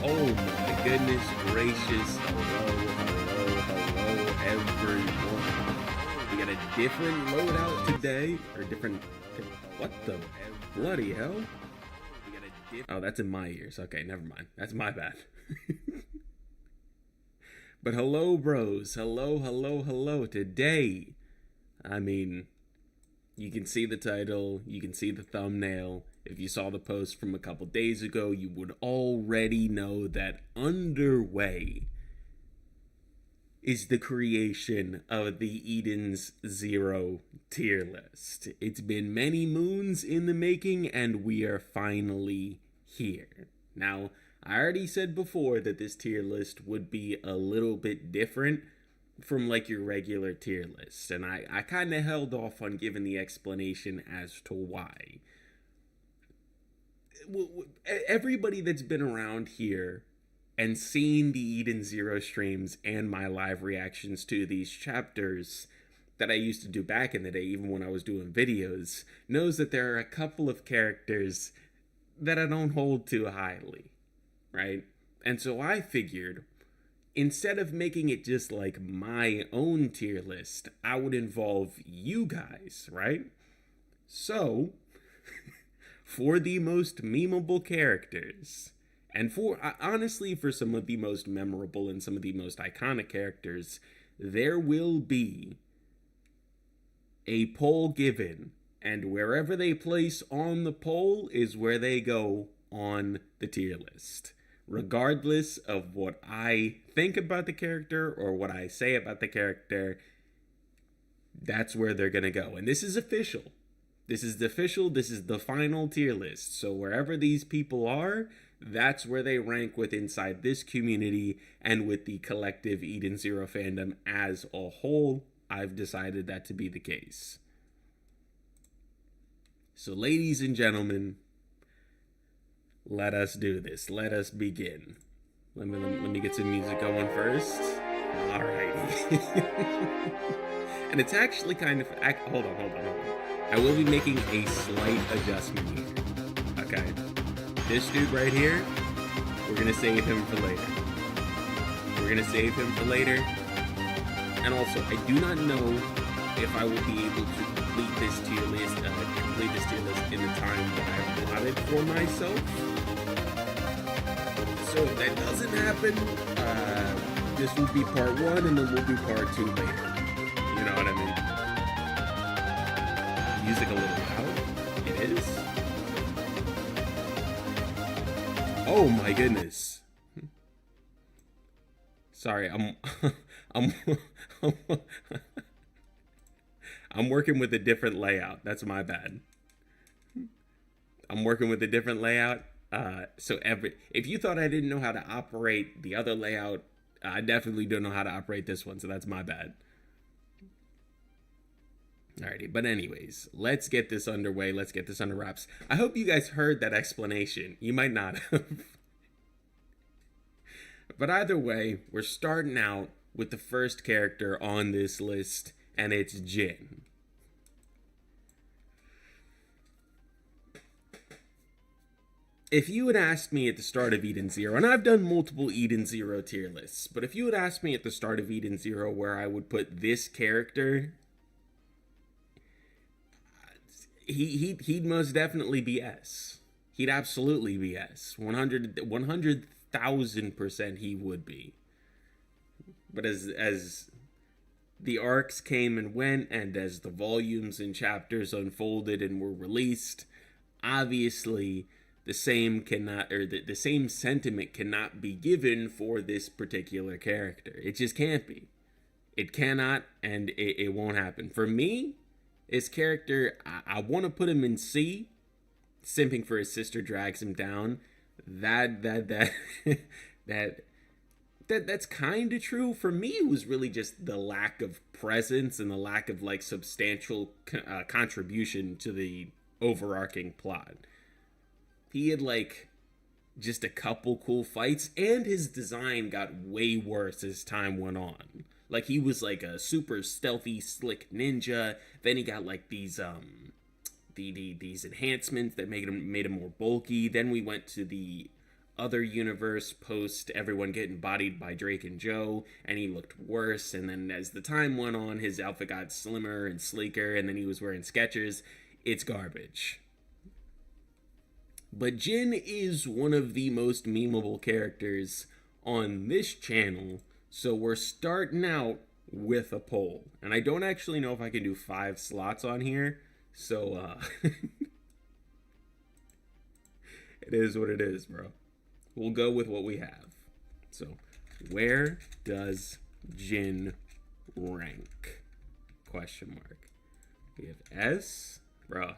Oh my goodness gracious. Hello, everyone. We got a different loadout today. Or different. What the bloody hell? Oh, that's in my ears. Okay, never mind. That's my bad. But hello, bros. Hello. Today, I mean, you can see the title, you can see the thumbnail. If you saw the post from a couple days ago, you would already know that underway is the creation of the Eden's Zero tier list. It's been many moons in the making, and we are finally here. Now, I already said before that this tier list would be a little bit different from like your regular tier list, and I kind of held off on giving the explanation as to why. Everybody that's been around here and seen the Eden Zero streams and my live reactions to these chapters that I used to do back in the day, even when I was doing videos, knows that there are a couple of characters that I don't hold too highly, right? And so I figured, instead of making it just like my own tier list, I would involve you guys, right? So, for the most memeable characters, and for honestly for some of the most memorable and some of the most iconic characters, there will be a poll given, and wherever they place on the poll is where they go on the tier list. Regardless of what I think about the character or what I say about the character, that's where they're gonna go. And this is official. This is the final tier list. So wherever these people are, that's where they rank with inside this community and with the collective Eden Zero fandom as a whole. I've decided that to be the case. So ladies and gentlemen, let us do this. Let us begin. Let me get some music going first. Alrighty. And it's actually kind of... Hold on. I will be making a slight adjustment here. Okay. This dude right here, we're going to save him for later. And also, I do not know if I will be able to complete this tier list in the time that I've allotted for myself. So if that doesn't happen, this will be part 1, and then we'll do part 2 later. You know what I mean? Music a little loud. It is. Oh my goodness. Sorry, I'm working with a different layout. That's my bad. I'm working with a different layout. So if you thought I didn't know how to operate the other layout, I definitely don't know how to operate this one, so that's my bad. Alrighty, but anyways, let's get this underway. Let's get this under wraps. I hope you guys heard that explanation. You might not have. But either way, we're starting out with the first character on this list, and it's Jin. If you had asked me at the start of Eden Zero, and I've done multiple Eden Zero tier lists, but if you had asked me at the start of Eden Zero where I would put this character, he'd most definitely be S. He'd absolutely be S. 100,000% he would be. But as the arcs came and went, and as the volumes and chapters unfolded and were released, obviously the same sentiment cannot be given for this particular character. It just can't be. It cannot, and it won't happen. For me, his character, I want to put him in C. Simping for his sister drags him down. That's kind of true. For me, it was really just the lack of presence and the lack of like substantial contribution to the overarching plot. He had like just a couple cool fights, and his design got way worse as time went on. Like, he was like a super stealthy, slick ninja. Then he got like these these enhancements that made him more bulky. Then we went to the other universe post everyone getting bodied by Drake and Joe, and he looked worse. And then as the time went on, his outfit got slimmer and sleeker, and then he was wearing Skechers. It's garbage. But Jin is one of the most memeable characters on this channel, so we're starting out with a poll. And I don't actually know if I can do 5 slots on here, so it is what it is, bro. We'll go with what we have. So, where does Jin rank? Question mark. We have S. Bro,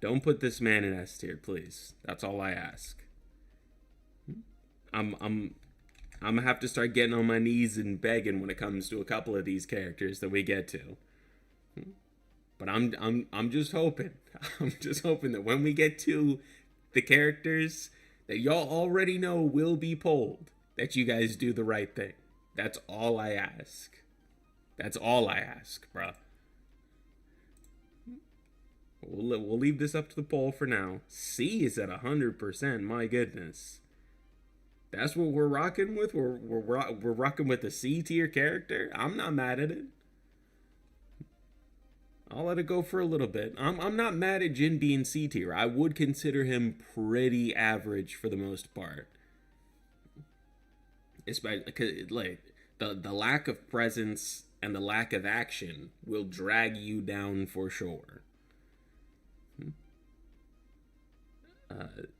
don't put this man in S tier, please. That's all I ask. I'm gonna have to start getting on my knees and begging when it comes to a couple of these characters that we get to. But I'm just hoping. I'm just hoping that when we get to the characters that y'all already know will be polled, that you guys do the right thing. That's all I ask. That's all I ask, bruh. We'll leave this up to the poll for now. C is at 100%. My goodness, that's what we're rocking with. We're rocking with the C tier character. I'm not mad at it. I'll let it go for a little bit. I'm not mad at Jin being C tier. I would consider him pretty average for the most part. Especially like the lack of presence and the lack of action will drag you down for sure.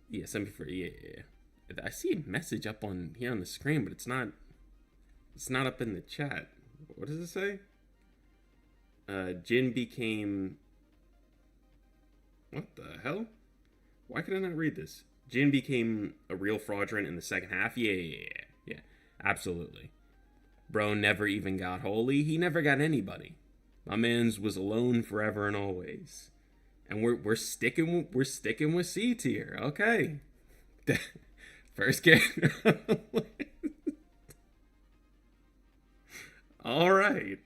Yeah, yeah. I see a message up on here on the screen, but it's not up in the chat. What does it say? Jin became... What the hell? Why can I not read this? Jin became a real fraudulent in the second half? Yeah. Absolutely. Bro never even got holy. He never got anybody. My man's was alone forever and always. And we're sticking with C tier. Okay. First game. All right.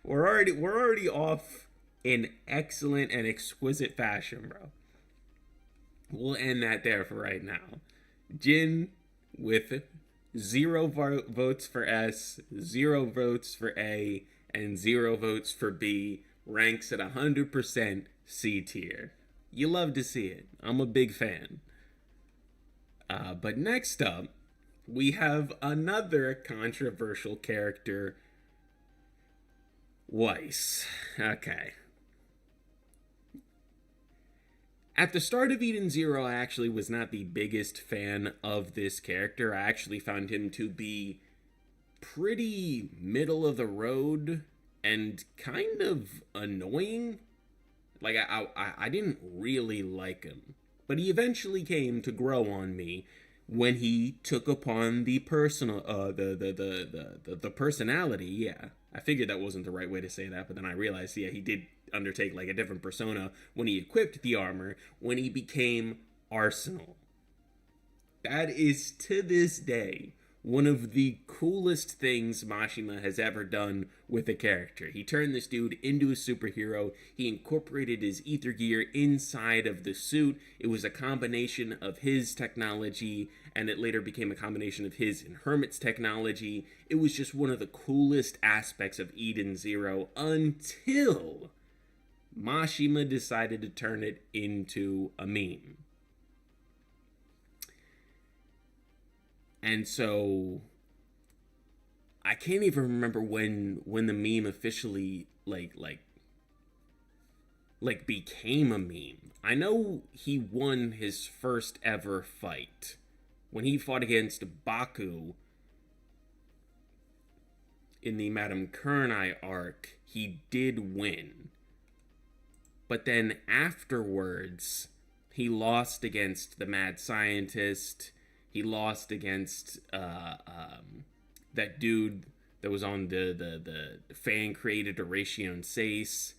We're already off in excellent and exquisite fashion, bro. We'll end that there for right now. Jin with 0 votes for S, 0 votes for A, and 0 votes for B, ranks at 100% C tier. You love to see it. I'm a big fan. But next up, we have another controversial character, Weiss. Okay. At the start of Eden Zero, I actually was not the biggest fan of this character. I actually found him to be pretty middle of the road and kind of annoying. Like, I didn't really like him. But he eventually came to grow on me when he took upon the personality. Yeah, I figured that wasn't the right way to say that, but then I realized, yeah, he did undertake like a different persona when he equipped the armor, when he became Arsenal. That is, to this day, one of the coolest things Mashima has ever done with a character. He turned this dude into a superhero. He incorporated his ether gear inside of the suit. It was a combination of his technology, and it later became a combination of his and Hermit's technology. It was just one of the coolest aspects of Eden Zero until Mashima decided to turn it into a meme. And so I can't even remember when the meme officially like became a meme. I know he won his first ever fight when he fought against Baku in the Madame Kernai arc. He did win, but then afterwards he lost against the Mad Scientist. He lost against that dude that was on the fan created Horatio Sace.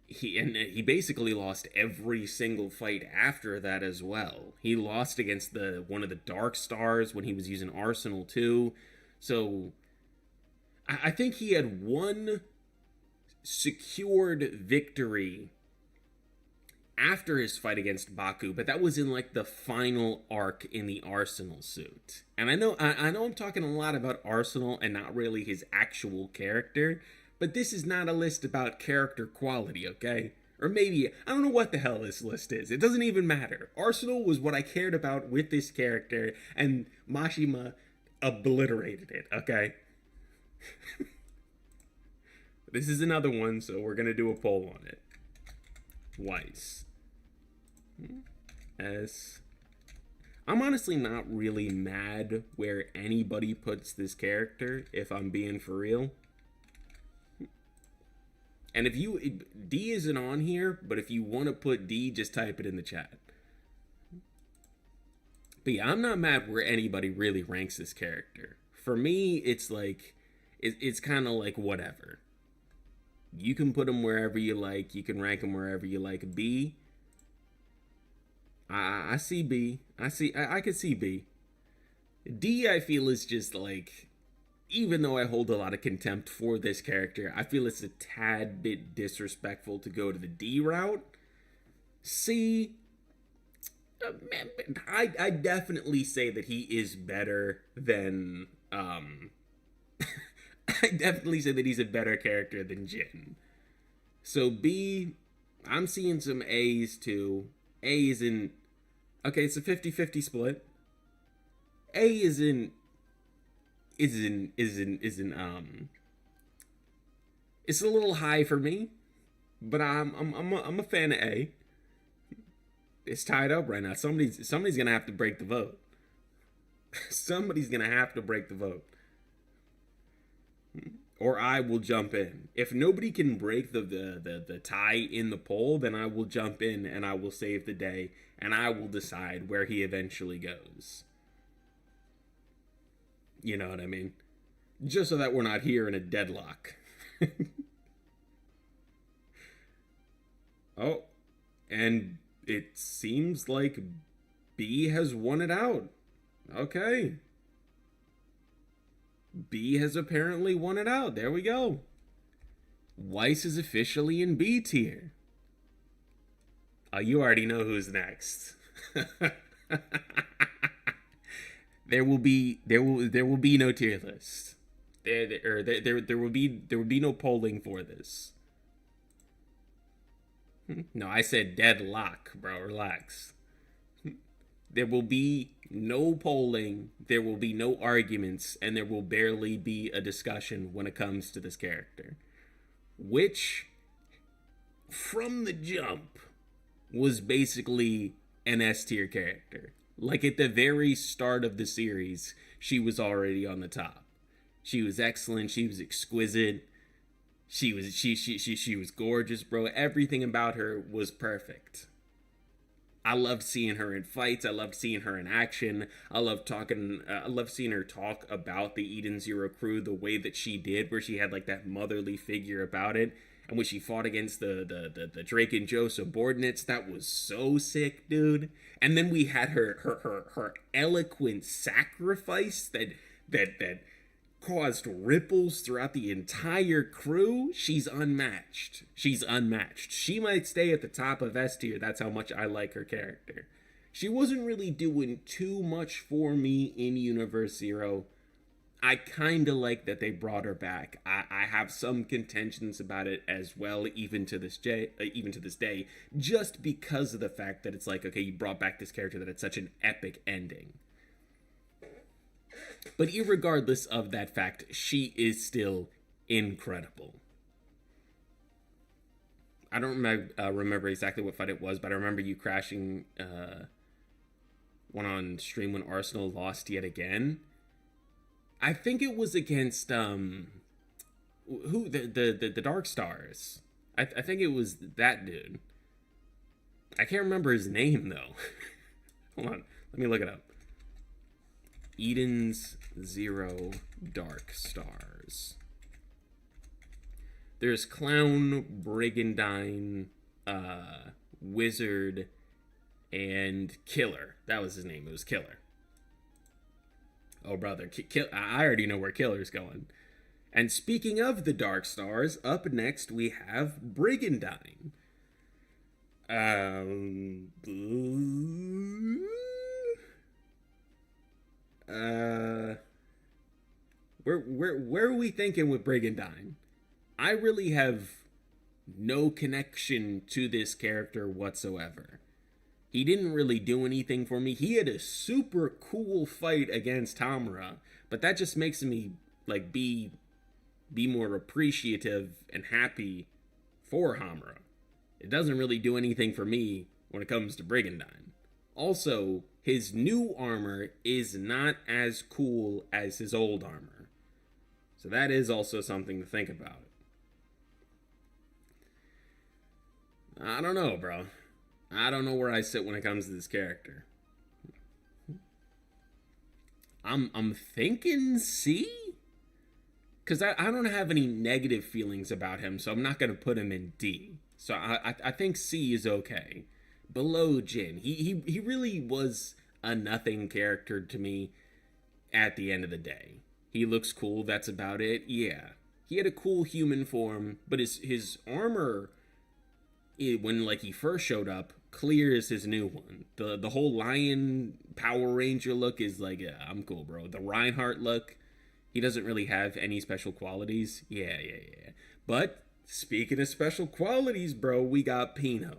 He basically lost every single fight after that as well. He lost against one of the Dark Stars when he was using Arsenal too. So I think he had one secured victory after his fight against Baku, but that was in like the final arc in the Arsenal suit. And I know I'm talking a lot about Arsenal and not really his actual character, but this is not a list about character quality, okay? Or maybe, I don't know what the hell this list is. It doesn't even matter. Arsenal was what I cared about with this character, and Mashima obliterated it, okay? This is another one, so we're gonna do a poll on it. Weiss. S. I'm honestly not really mad where anybody puts this character, if I'm being for real. And if you, D isn't on here, but if you want to put D, just type it in the chat. But yeah, I'm not mad where anybody really ranks this character. For me, it's like, it's kind of like whatever. You can put him wherever you like. You can rank him wherever you like. B. I see B. I can see B. D, I feel, is just like, even though I hold a lot of contempt for this character, I feel it's a tad bit disrespectful to go to the D route. C, I definitely say that he is better than, I definitely say that he's a better character than Jin. So B, I'm seeing some A's too. A is in, okay, it's a 50-50 split. A is in, it's a little high for me, but I'm a fan of A. It's tied up right now. Somebody's gonna have to break the vote. Somebody's gonna have to break the vote, or I will jump in. If nobody can break the tie in the poll, then I will jump in and I will save the day and I will decide where he eventually goes. You know what I mean? Just so that we're not here in a deadlock. Oh, and it seems like B has won it out. Okay. B has apparently won it out. There we go. Weiss is officially in B tier. You already know who's next. There will be no tier list. There will be no polling for this. No, I said deadlock, bro. Relax. There will be no polling, there will be no arguments, and there will barely be a discussion when it comes to this character. Which, from the jump, was basically an S tier character. Like at the very start of the series, she was already on the top. She was excellent, she was exquisite, she was gorgeous, bro. Everything about her was perfect. I loved seeing her in fights. I loved seeing her in action. I loved seeing her talk about the Eden Zero crew the way that she did, where she had like that motherly figure about it. And when she fought against the Drake and Joe subordinates, that was so sick, dude. And then we had her eloquent sacrifice that caused ripples throughout the entire crew. She's unmatched. She might stay at the top of S tier. That's how much I like her character. She wasn't really doing too much for me in Universe Zero. I kind of like that they brought her back. I have some contentions about it as well, even to this day, just because of the fact that it's like, okay, you brought back this character that had such an epic ending. But irregardless of that fact, she is still incredible. I don't remember exactly what fight it was, but I remember you crashing one on stream when Arsenal lost yet again. I think it was against the Dark Stars. I think it was that dude. I can't remember his name though. Hold on, let me look it up. Eden's Zero Dark Stars. There's Clown, Brigandine, Wizard, and Killer. That was his name. It was Killer. Oh, brother. I already know where Killer's going. And speaking of the Dark Stars, up next we have Brigandine. Um, uh, where are we thinking with Brigandine? I really have no connection to this character whatsoever. He didn't really do anything for me. He had a super cool fight against Tamara, but that just makes me like be more appreciative and happy for Hamura. It doesn't really do anything for me when it comes to Brigandine. Also, his new armor is not as cool as his old armor. So that is also something to think about. I don't know, bro. I don't know where I sit when it comes to this character. I'm thinking C? Because I don't have any negative feelings about him, so I'm not going to put him in D. So I think C is okay. Below Jin. He really was a nothing character to me at the end of the day. He looks cool, that's about it. Yeah. He had a cool human form, but his armor, when like he first showed up, clear as his new one. The whole lion Power Ranger look is like, yeah, I'm cool, bro. The Reinhardt look, he doesn't really have any special qualities. Yeah. But speaking of special qualities, bro, we got Pino.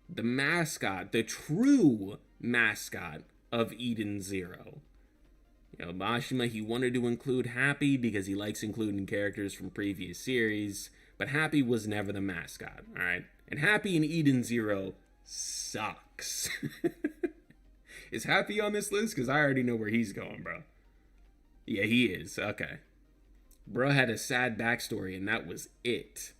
The mascot, the true mascot of Eden Zero. You know, Mashima, he wanted to include Happy because he likes including characters from previous series, but Happy was never the mascot, alright? And Happy in Eden Zero sucks. Is Happy on this list? Because I already know where he's going, bro. Yeah, he is. Okay. Bro had a sad backstory, and that was it.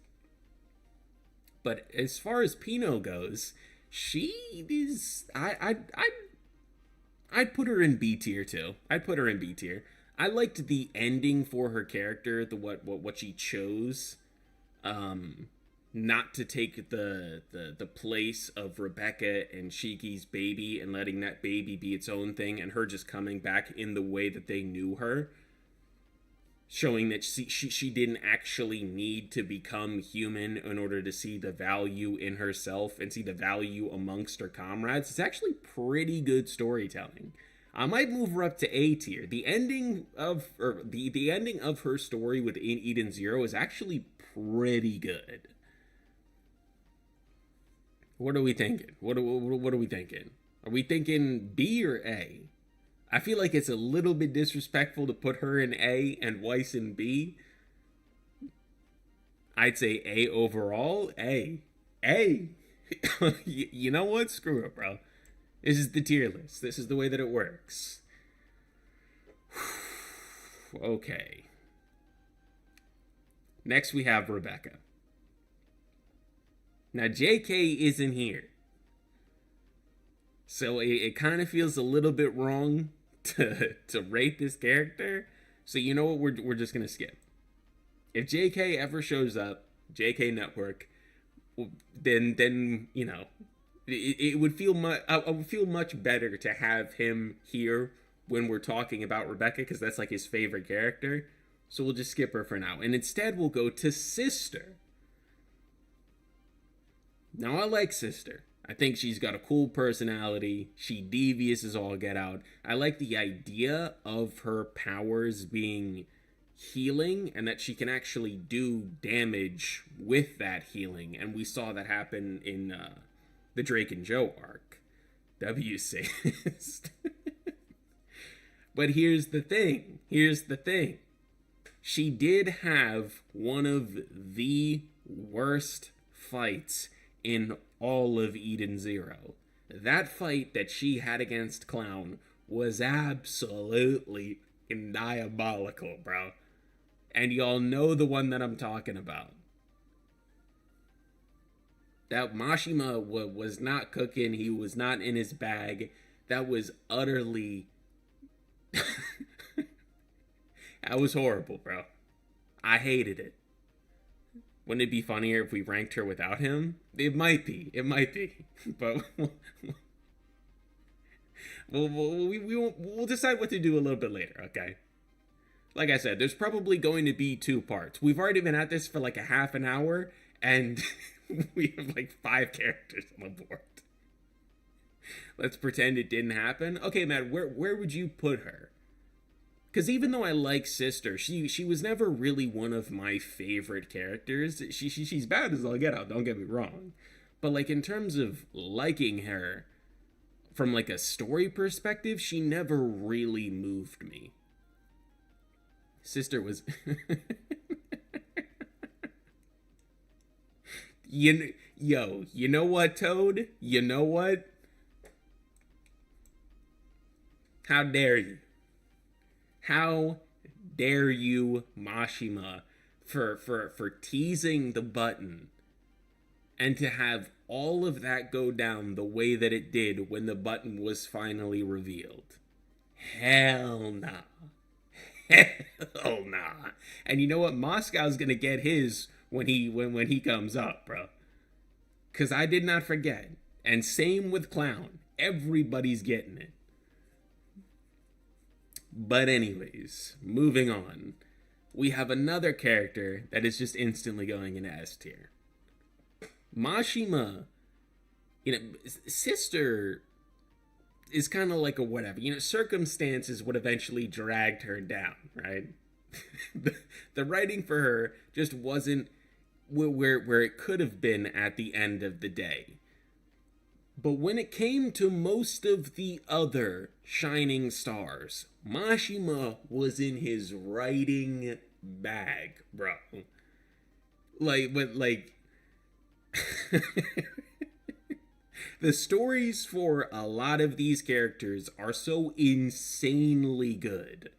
But as far as Pino goes, she is... I'd put her in B tier, too. I'd put her in B tier. I liked the ending for her character, the what she chose. Not to take the place of Rebecca and Shiki's baby and letting that baby be its own thing, and her just coming back in the way that they knew her, showing that she didn't actually need to become human in order to see the value in herself and see the value amongst her comrades. It's actually pretty good storytelling. I might move her up to A tier. The ending of her story with Eden Zero is actually pretty good. What are we thinking? What are we thinking? Are we thinking B or A? I feel like it's a little bit disrespectful to put her in A and Weiss in B. I'd say A overall. A. You know what? Screw it, bro. This is the tier list. This is the way that it works. Okay. Next we have Rebecca. Now JK isn't here. So it kind of feels a little bit wrong to rate this character. So you know what, we're just gonna skip. If JK ever shows up, JK Network, then you know, it would feel I would feel much better to have him here when we're talking about Rebecca, because that's like his favorite character. So we'll just skip her for now, and instead we'll go to Sister. Now I like Sister. I think she's got a cool personality. She devious as all get out. I like the idea of her powers being healing and that she can actually do damage with that healing. And we saw that happen in the Drake and Joe arc. W-Sist. But here's the thing. She did have one of the worst fights in all of Eden Zero. That fight that she had against Clown was absolutely diabolical, bro. And y'all know the one that I'm talking about. That Mashima was not cooking. He was not in his bag. That was utterly... That was horrible, bro. I hated it. Wouldn't it be funnier if we ranked her without him? It might be. But we'll decide what to do a little bit later, okay? Like I said, there's probably going to be 2 parts. We've already been at this for like a half an hour, and We have like 5 characters on the board. Let's pretend it didn't happen. Okay, Matt, where would you put her? Because even though I like Sister, she was never really one of my favorite characters. She's bad as all get out, don't get me wrong. But like in terms of liking her, from like a story perspective, she never really moved me. Sister was you know what, Toad? You know what? How dare you? How dare you, Mashima, for teasing the button and to have all of that go down the way that it did when the button was finally revealed? Hell nah. Hell nah. And you know what? Moscow's gonna get his when he comes up, bro. Cause I did not forget. And same with Clown. Everybody's getting it. But anyways, moving on. We have another character that is just instantly going in S tier. Mashima, Sister is kind of like a whatever. Circumstances would eventually dragged her down, right? The writing for her just wasn't where it could have been at the end of the day. But when it came to most of the other shining stars, Mashima was in his writing bag, bro. Like the stories for a lot of these characters are so insanely good.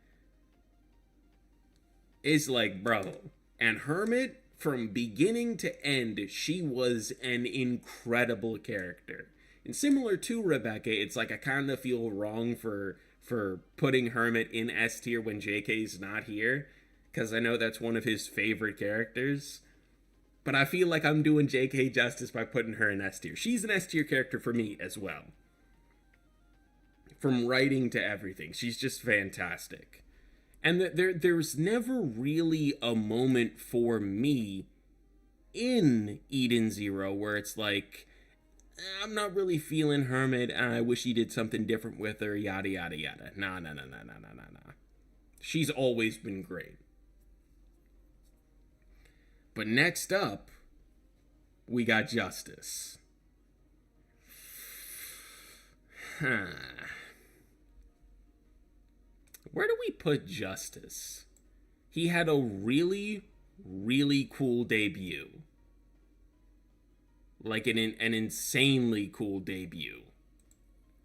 It's like, bro. And Hermit, from beginning to end, she was an incredible character. And similar to Rebecca, it's like I kind of feel wrong for putting Hermit in S tier when JK's not here, because I know that's one of his favorite characters. But I feel like I'm doing JK justice by putting her in S tier. She's an S tier character for me as well. From writing to everything, she's just fantastic. And there's never really a moment for me in Eden Zero where it's like, I'm not really feeling Hermit, and I wish he did something different with her, yada, yada, yada. Nah. She's always been great. But next up, we got Justice. Where do we put Justice? He had a really, really cool debut. Like an insanely cool debut.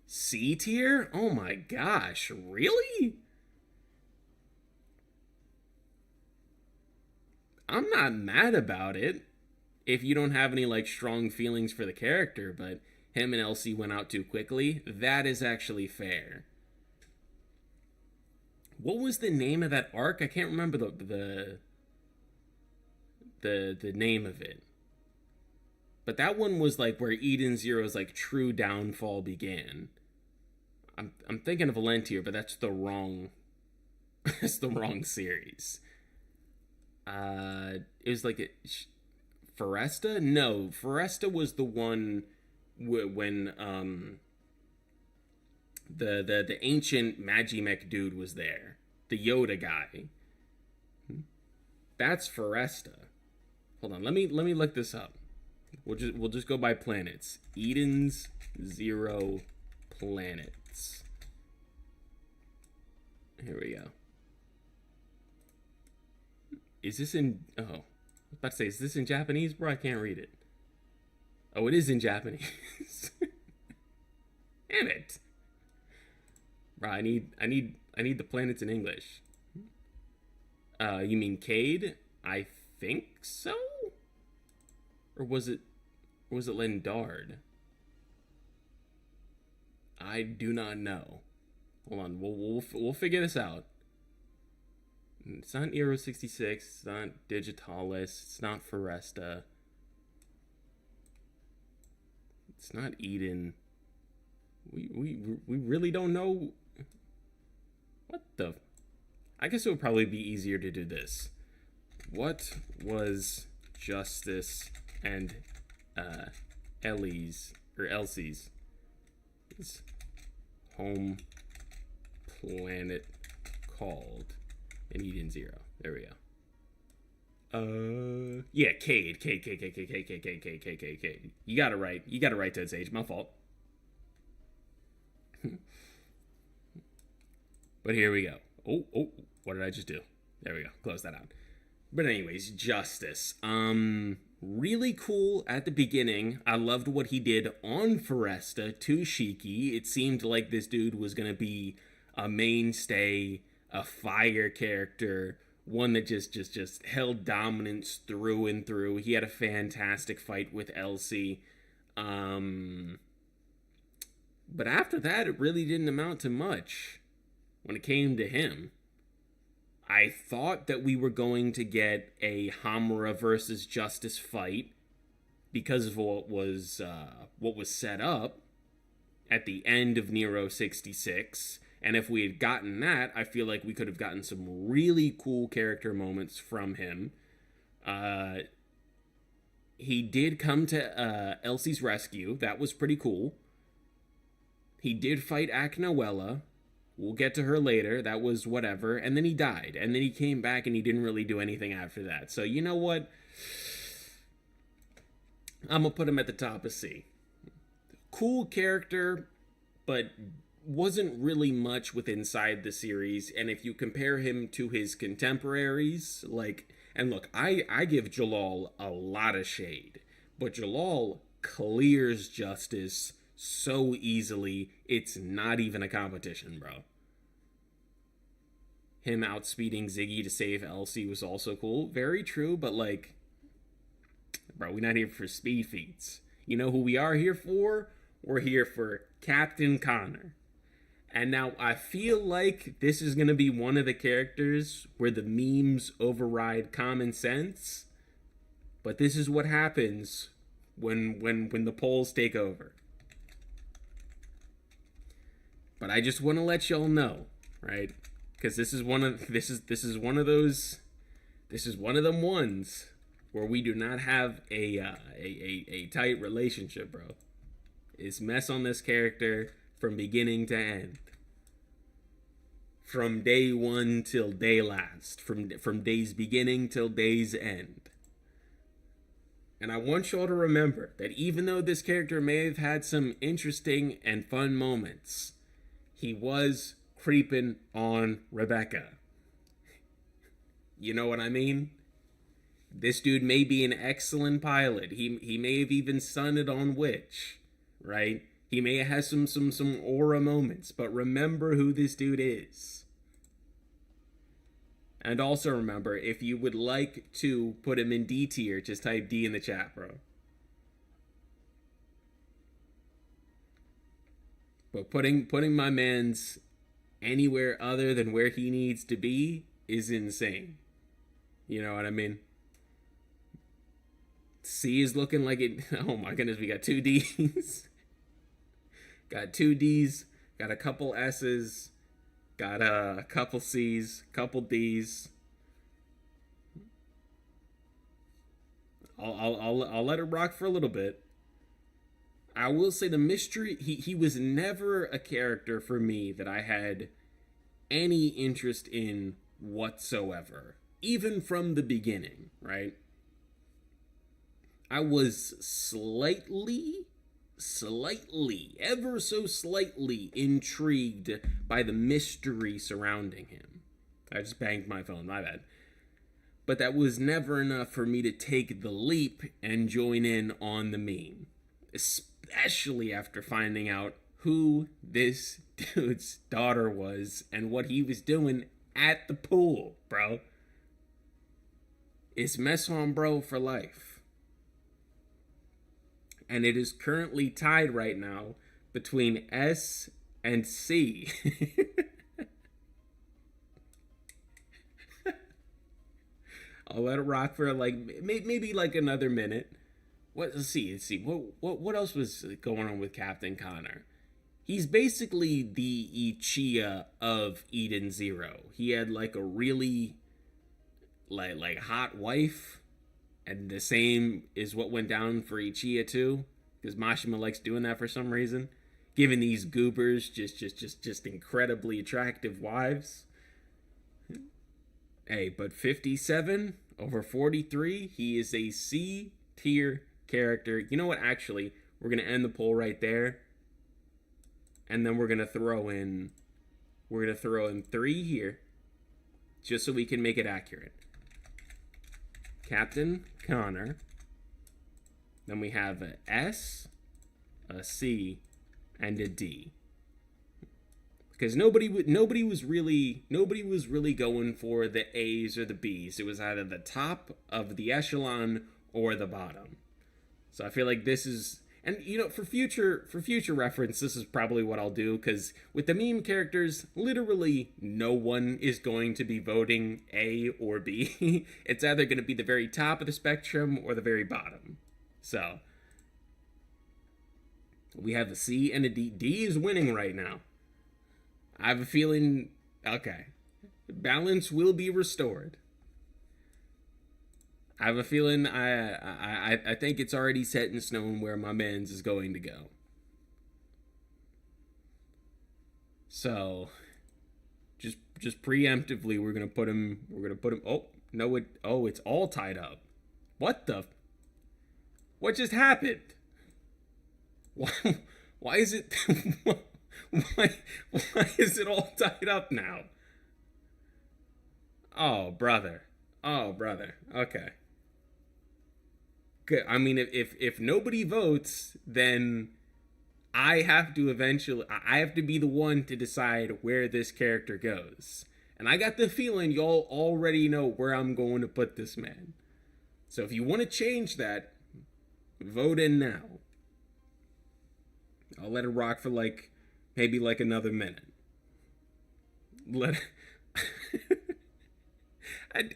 C tier? Oh my gosh, really? I'm not mad about it if you don't have any like strong feelings for the character, but him and Elsie went out too quickly. That is actually fair. What was the name of that arc? I can't remember the name of it. But that one was like where Eden Zero's like true downfall began. I'm thinking of Valentia, but that's the wrong that's the wrong series. It was like Foresta? No, Foresta was the one when the ancient Magimech dude was there. The Yoda guy. That's Foresta. Hold on, let me look this up. We'll just go by planets. Eden's Zero planets. Here we go. Is this in... Oh. I was about to say, is this in Japanese? Bro, I can't read it. Oh, it is in Japanese. Damn it. Bro, I need the planets in English. You mean Cade? I think so? Or was it Lindard? I do not know. Hold on, we'll figure this out. It's not Eero 66, it's not Digitalis, it's not Foresta. It's not Eden. We really don't know. What the? I guess it would probably be easier to do this. What was Justice and uh, Ellie's or Elsie's home planet called in Eden Zero. There we go. Yeah, Cade. You got it right. You got it right, Toad Sage. My fault. But here we go. Oh, what did I just do? There we go. Close that out. But anyways, Justice. Really cool at the beginning. I loved what he did on Foresta to Shiki. It seemed like this dude was gonna be a mainstay, a fire character, one that just held dominance through and through. He had a fantastic fight with Elsie. But after that, it really didn't amount to much when it came to him. I thought that we were going to get a Hamura versus Justice fight because of what was set up at the end of Nero 66. And if we had gotten that, I feel like we could have gotten some really cool character moments from him. He did come to Elsie's rescue. That was pretty cool. He did fight Aknoella. We'll get to her later. That was whatever. And then he died. And then he came back and he didn't really do anything after that. So you know what? I'm going to put him at the top of C. Cool character, but wasn't really much with inside the series. And if you compare him to his contemporaries, like, and look, I give Jalal a lot of shade, but Jalal clears Justice so easily, it's not even a competition, bro. Him outspeeding Ziggy to save Elsie was also cool. Very true, but like, bro, we're not here for speed feats. You know who we are here for? We're here for Captain Connor. And now I feel like this is going to be one of the characters where the memes override common sense. But this is what happens when the polls take over. But I just want to let y'all know, right? Because this is one of them ones where we do not have a tight relationship, bro. It's mess on this character from beginning to end. From day one till day last. From day's beginning till day's end. And I want y'all to remember that even though this character may have had some interesting and fun moments, he was creeping on Rebecca. You know what I mean? This dude may be an excellent pilot. He may have even sunned on Witch, right? He may have had some aura moments, but remember who this dude is. And also remember, if you would like to put him in D tier, just type D in the chat, bro. But putting my man's anywhere other than where he needs to be is insane. You know what I mean? C is looking like it. Oh my goodness, we got 2 Ds. Got 2 Ds, got a couple S's, got a couple C's, couple D's. I'll let it rock for a little bit. I will say the mystery, he was never a character for me that I had any interest in whatsoever. Even from the beginning, right? I was slightly, ever so slightly intrigued by the mystery surrounding him. I just banged my phone, my bad. But that was never enough for me to take the leap and join in on the meme. Especially after finding out who this dude's daughter was and what he was doing at the pool, bro. It's mess on bro for life. And it is currently tied right now between S and C. I'll let it rock for like maybe like another minute. Let's see. What else was going on with Captain Connor? He's basically the Ichiya of Eden Zero. He had like a really like hot wife, And the same is what went down for Ichiya too, because Mashima likes doing that for some reason, giving these goobers just incredibly attractive wives. Hey, but 57 over 43, he is a C tier character. You know what? Actually, we're gonna end the poll right there, and then we're gonna throw in 3 here, just so we can make it accurate. Captain Connor. Then we have a S, a C, and a D. Because nobody was really going for the A's or the B's. It was either the top of the echelon or the bottom. So I feel like this is, and you know, for future reference, this is probably what I'll do, because with the meme characters, literally no one is going to be voting A or B. It's either going to be the very top of the spectrum or the very bottom. So we have a C and a D. D is winning right now. I have a feeling, okay, balance will be restored. I have a feeling I think it's already set in stone where my man's is going to go. So just preemptively we're gonna put him. Oh no! It's all tied up. What just happened? Why is it? Why is it all tied up now? Oh brother. Okay. Good. I mean, if nobody votes, then I have to be the one to decide where this character goes. And I got the feeling y'all already know where I'm going to put this man. So if you want to change that, vote in now. I'll let it rock for maybe another minute.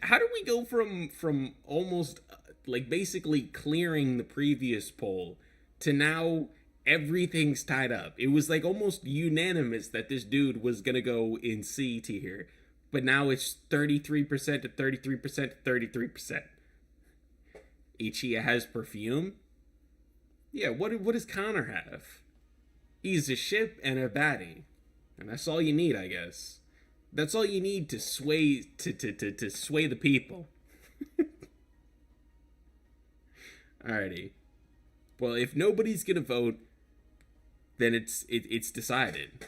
How do we go from almost basically clearing the previous poll to now everything's tied up? It was almost unanimous that this dude was gonna go in C tier, but now it's 33% to 33% to 33%. Ichiya has perfume. Yeah, what does Connor have? He's a ship and a baddie, and that's all you need, I guess. That's all you need to sway to sway the people. Alrighty. Well, if nobody's gonna vote, then it's decided.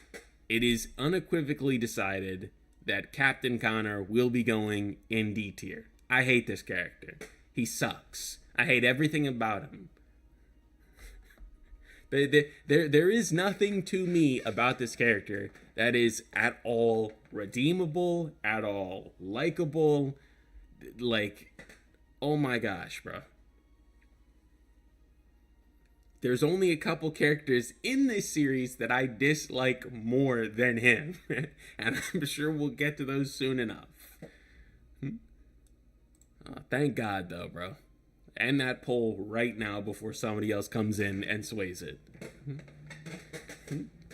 It is unequivocally decided that Captain Connor will be going in D tier. I hate this character. He sucks. I hate everything about him. There is nothing to me about this character that is at all redeemable, at all likable. Oh my gosh, bro. There's only a couple characters in this series that I dislike more than him. And I'm sure we'll get to those soon enough. Thank God, though, bro. End that poll right now before somebody else comes in and sways it.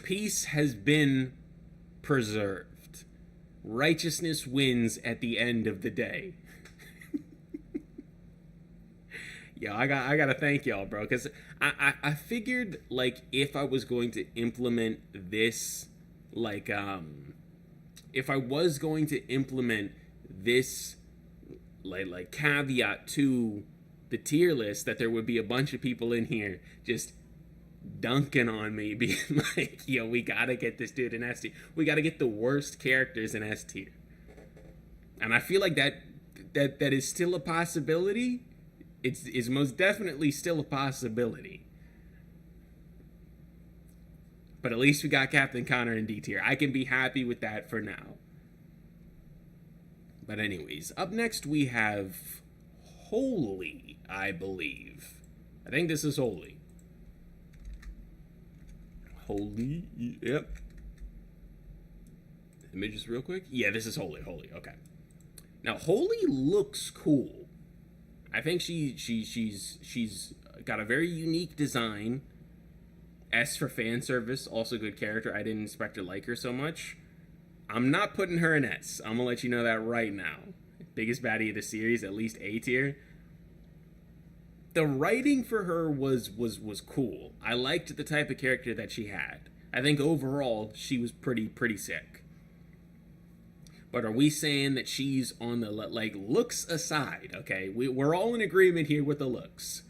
Peace has been preserved. Righteousness wins at the end of the day. Yo, I gotta thank y'all, bro, because I figured if I was going to implement this, if I was going to implement this caveat to the tier list, that there would be a bunch of people in here just dunking on me, being like, yo, we gotta get this dude in S tier. We gotta get the worst characters in S tier. And I feel like that is still a possibility. It's most definitely still a possibility. But at least we got Captain Connor in D tier. I can be happy with that for now. But anyways, up next we have Holy, I believe. I think this is Holy. Holy, yep. Images real quick. Yeah, this is Holy, okay. Now, Holy looks cool. I think she's got a very unique design. S for fan service, also good character. I didn't expect to like her so much. I'm not putting her in S. I'm gonna let you know that right now. Biggest baddie of the series, at least A tier. the writing for her was cool. I liked the type of character that she had. I think overall she was pretty sick. But are we saying that she's on the, like, looks aside, okay? We're all in agreement here with the looks.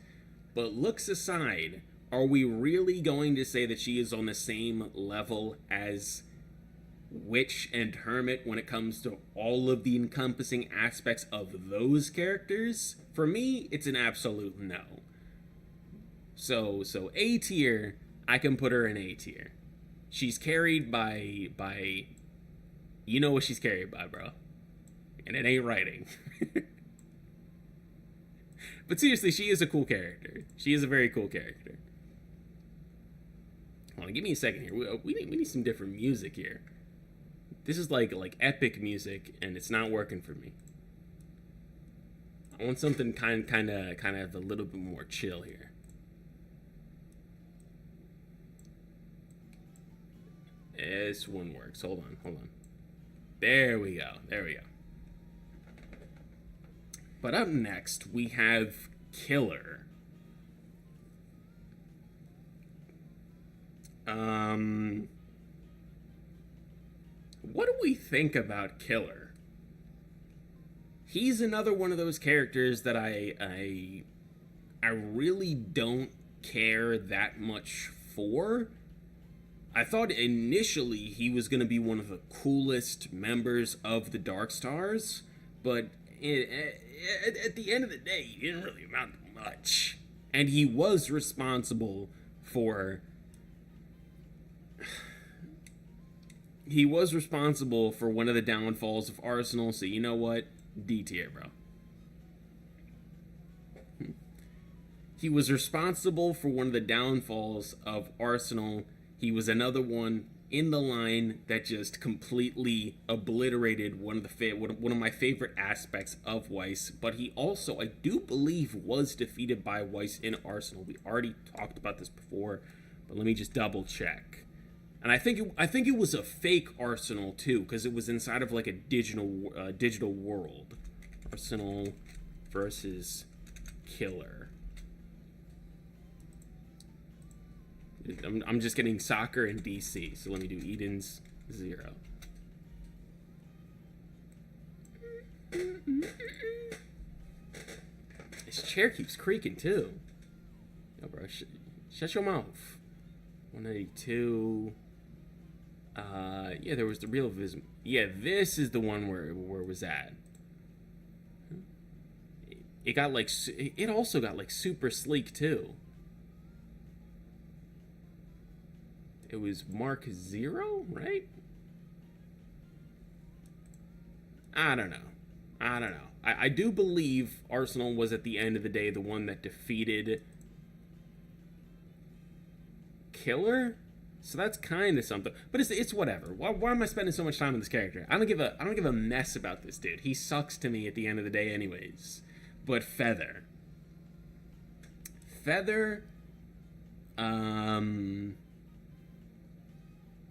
But looks aside, are we really going to say that she is on the same level as Witch and Hermit when it comes to all of the encompassing aspects of those characters? For me, it's an absolute no. So A tier, I can put her in A tier. She's carried by you know what she's carried by, bro. And it ain't writing. But seriously, she is a cool character. She is a very cool character. Hold on, give me a second here. We need some different music here. This is like epic music, and it's not working for me. I want something kind of a little bit more chill here. This one works. Hold on. There we go. But up next, we have Killer. What do we think about Killer? He's another one of those characters that I really don't care that much for. I thought initially he was going to be one of the coolest members of the Dark Stars, but at the end of the day, he didn't really amount to much. And he was responsible for... He was responsible for one of the downfalls of Arsenal, so you know what? D tier, bro. He was responsible for one of the downfalls of Arsenal. He was another one in the line that just completely obliterated one of my favorite aspects of Weiss. But he also, I do believe, was defeated by Weiss in Arsenal. We already talked about this before, but let me just double check. And I think it was a fake Arsenal too, because it was inside of like a digital world. Arsenal versus Killer. I'm just getting soccer in DC, so let me do Eden's 0. This chair keeps creaking too. Yo, bro, shut your mouth. 182. Yeah, there was the real Vism. Yeah, this is the one where it was at. It got like, it also got like super sleek too. It was Mark 0, right? I don't know. I do believe Arsenal was at the end of the day the one that defeated Killer. So that's kind of something, but it's whatever. Why am I spending so much time on this character? I don't give a mess about this dude. He sucks to me at the end of the day, anyways. But Feather,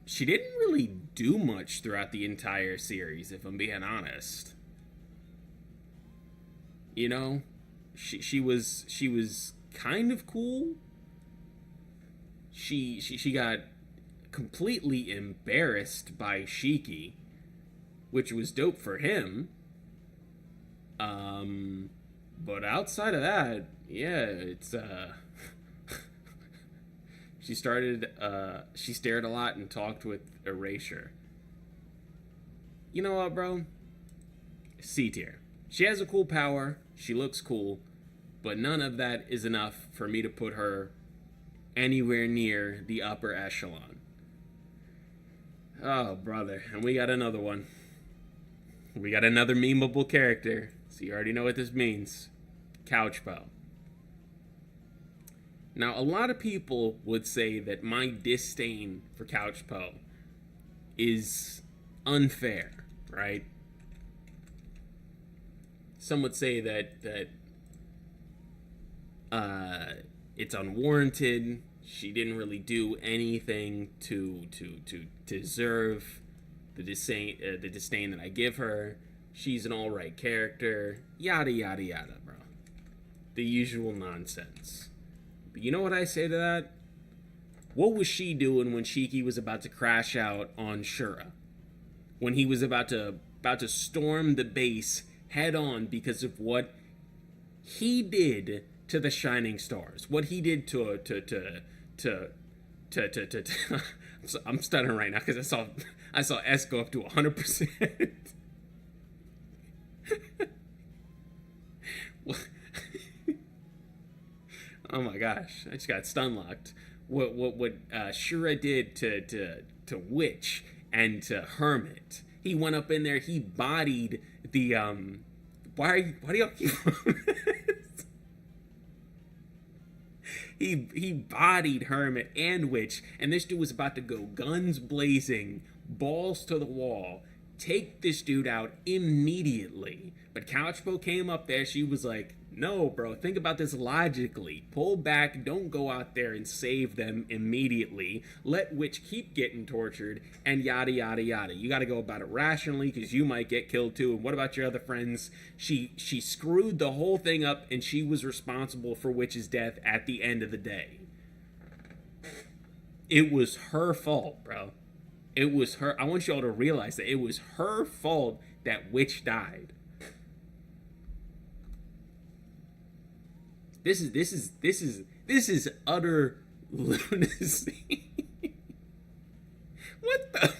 she didn't really do much throughout the entire series, if I'm being honest. You know, she was kind of cool. She got completely embarrassed by Shiki, which was dope for him. But outside of that, yeah, it's she stared a lot and talked with Erasure. You know what, bro? C tier. She has a cool power, she looks cool, but none of that is enough for me to put her anywhere near the upper echelon. Oh, brother. And we got another one. We got another memeable character. So you already know what this means. Couchpo. Now, a lot of people would say that my disdain for Couchpo is unfair, right? Some would say that it's unwarranted. She didn't really do anything to deserve the disdain that I give her. She's an alright character. Yada, yada, yada, bro. the usual nonsense. But you know what I say to that? What was she doing when Shiki was about to crash out on Shura? When he was about to storm the base head on because of what he did to the Shining Stars, what he did to I'm stuttering right now because I saw S go up to 100%. Oh my gosh, I just got stun locked. What Shura did to Witch and to Hermit. He went up in there, he bodied the why do y'all keep He bodied Hermit and Witch, and this dude was about to go guns blazing, balls to the wall, take this dude out immediately. But Couchpo came up there, she was like, no, bro, think about this logically. Pull back, don't go out there and save them immediately. Let Witch keep getting tortured, and yada, yada, yada. You gotta go about it rationally, because you might get killed too. And what about your other friends? She screwed the whole thing up, and she was responsible for Witch's death at the end of the day. It was her fault, bro. It was her. I want y'all to realize that it was her fault that Witch died. This is utter lunacy. What the?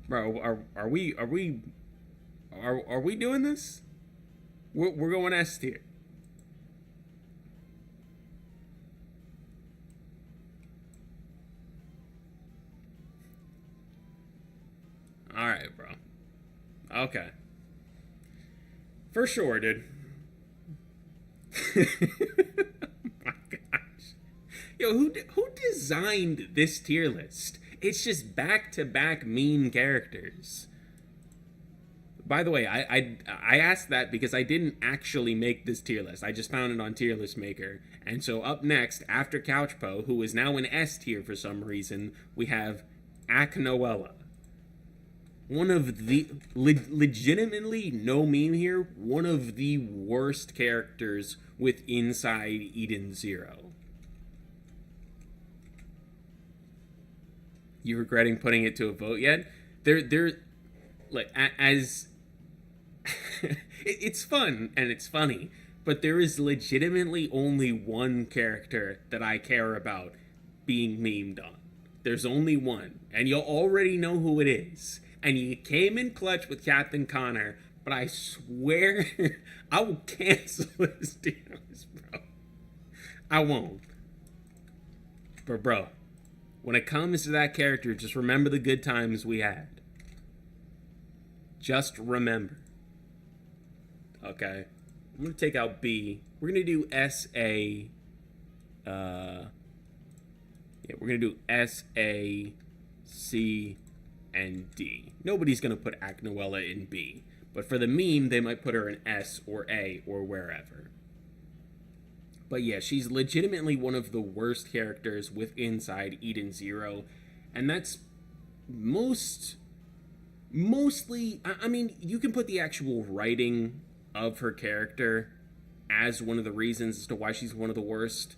Bro, are we doing this? We're going S tier. All right, bro. Okay. For sure, dude. Oh my gosh. Yo, who designed this tier list? It's just back-to-back meme characters. By the way, I asked that because I didn't actually make this tier list. I just found it on Tier List Maker. And so up next, after Couchpo, who is now in S tier for some reason, we have Aknoella. One of the, legitimately, no meme here, one of the worst characters with inside Eden Zero. You regretting putting it to a vote yet? They're like, as it's fun and it's funny, but there is legitimately only one character that I care about being memed on. There's only one, and you'll already know who it is. And you came in clutch with Captain Connor, but I swear I will cancel this tier list, bro. I won't. But bro, when it comes to that character, just remember the good times we had. Just remember. Okay? I'm going to take out B. We're going to do S-A. Yeah, we're going to do S-A, C, and D. Nobody's going to put Aknoella in B. But for the meme, they might put her in S or A or wherever. But yeah, she's legitimately one of the worst characters with inside Eden Zero. And that's mostly... I mean, you can put the actual writing of her character as one of the reasons as to why she's one of the worst.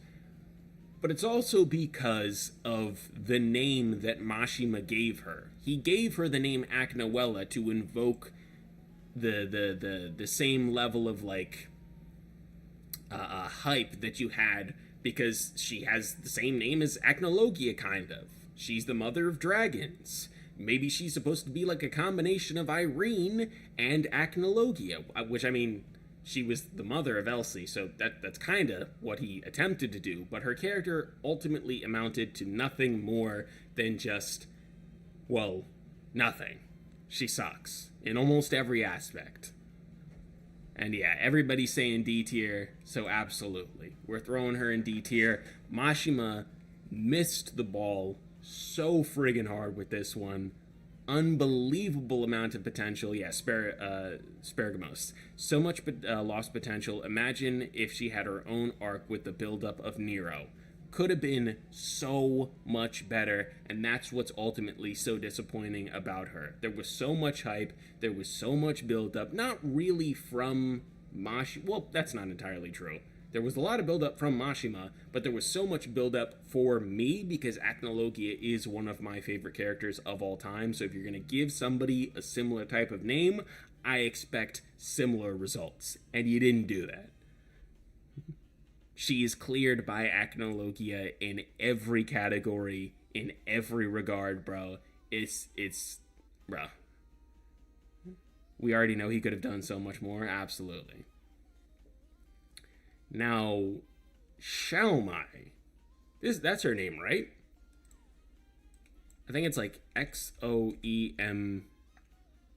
But it's also because of the name that Mashima gave her. He gave her the name Aknoella to invoke the same level of like hype that you had, because she has the same name as Acnologia, kind of. She's the mother of dragons. Maybe she's supposed to be like a combination of Irene and Acnologia, which, I mean, she was the mother of Elsie, so that's kind of what he attempted to do. But her character ultimately amounted to nothing more than just, well, nothing. She sucks in almost every aspect. And yeah, everybody's saying D tier, so absolutely. We're throwing her in D tier. Mashima missed the ball so friggin' hard with this one. Unbelievable amount of potential. Yeah, Sparagamos. So much lost potential. Imagine if she had her own arc with the buildup of Nero. could have been so much better, and that's what's ultimately so disappointing about her. There was so much hype, there was so much build up, not really from well, that's not entirely true. There was a lot of build up from Mashima, but there was so much build up for me because Acnologia is one of my favorite characters of all time. So if you're going to give somebody a similar type of name, I expect similar results, and you didn't do that. She is cleared by Acnologia in every category, in every regard, bro. Bro. We already know he could have done so much more, absolutely. Now, Xiaomai. That's her name, right? I think it's like Xoemi.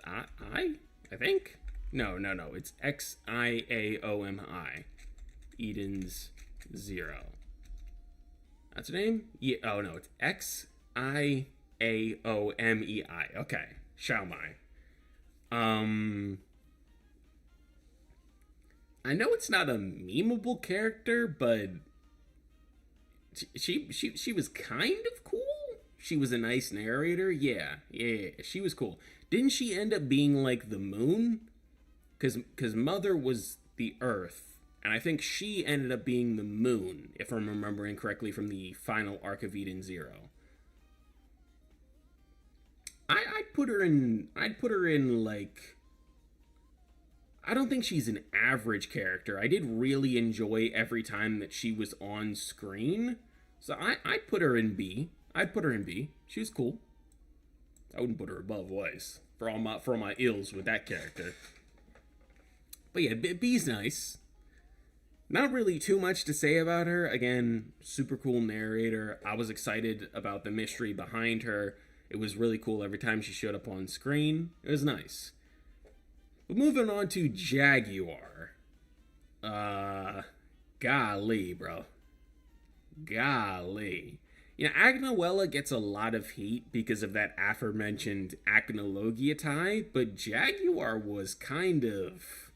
I think? No. It's Xiaomi. Eden's Zero. That's her name? Yeah. Oh, no. It's Xiaomei. Okay. Xiaomai. I know it's not a memeable character, but she was kind of cool. She was a nice narrator. Yeah, she was cool. Didn't she end up being like the moon? Because Mother was the Earth, and I think she ended up being the moon, if I'm remembering correctly from the final arc of Eden Zero. I'd put her in like, I don't think she's an average character. I did really enjoy every time that she was on screen. So I'd put her in B. She was cool. I wouldn't put her above Weiss for all my ills with that character. But yeah, B's nice. Not really too much to say about her. Again, super cool narrator. I was excited about the mystery behind her. It was really cool every time she showed up on screen. It was nice. But moving on to Jaguar. Golly, bro. Golly. You know, Agnoella gets a lot of heat because of that aforementioned Acnologia tie, but Jaguar was kind of...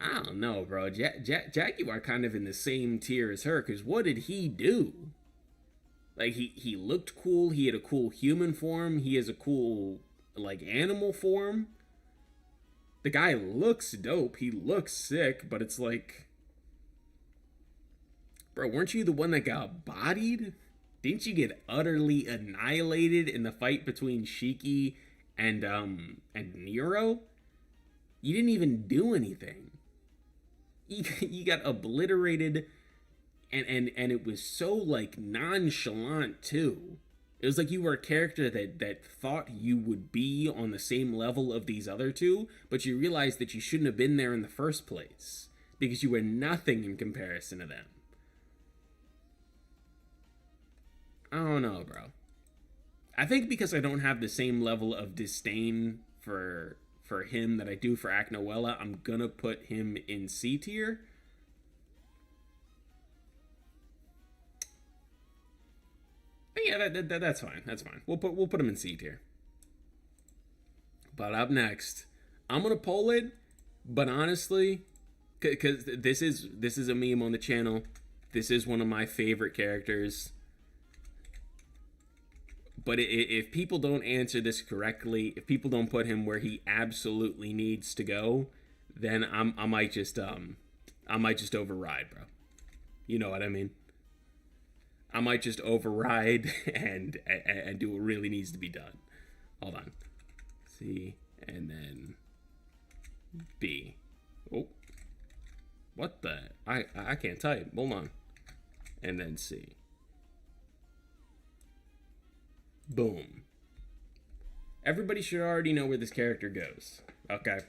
I don't know, bro. Jaguar kind of in the same tier as her, because what did he do? Like, he looked cool, he had a cool human form, he has a cool, like, animal form. The guy looks dope, he looks sick, but it's like... Bro, weren't you the one that got bodied? Didn't you get utterly annihilated in the fight between Shiki and Nero? You didn't even do anything. You got obliterated, and it was so, like, nonchalant, too. It was like you were a character that thought you would be on the same level of these other two, but you realized that you shouldn't have been there in the first place, because you were nothing in comparison to them. I don't know, bro. I think because I don't have the same level of disdain for him that I do for Acnoella, I'm gonna put him in C tier. But yeah, that's fine. That's fine. We'll put him in C tier. But up next, I'm gonna poll it. But honestly, because this is a meme on the channel. This is one of my favorite characters. But if people don't answer this correctly, if people don't put him where he absolutely needs to go, then I might just override, bro. You know what I mean? I might just override and do what really needs to be done. Hold on. C and then B. Oh, what the? I can't type. Hold on. And then C. Boom. Everybody should already know where this character goes. Okay.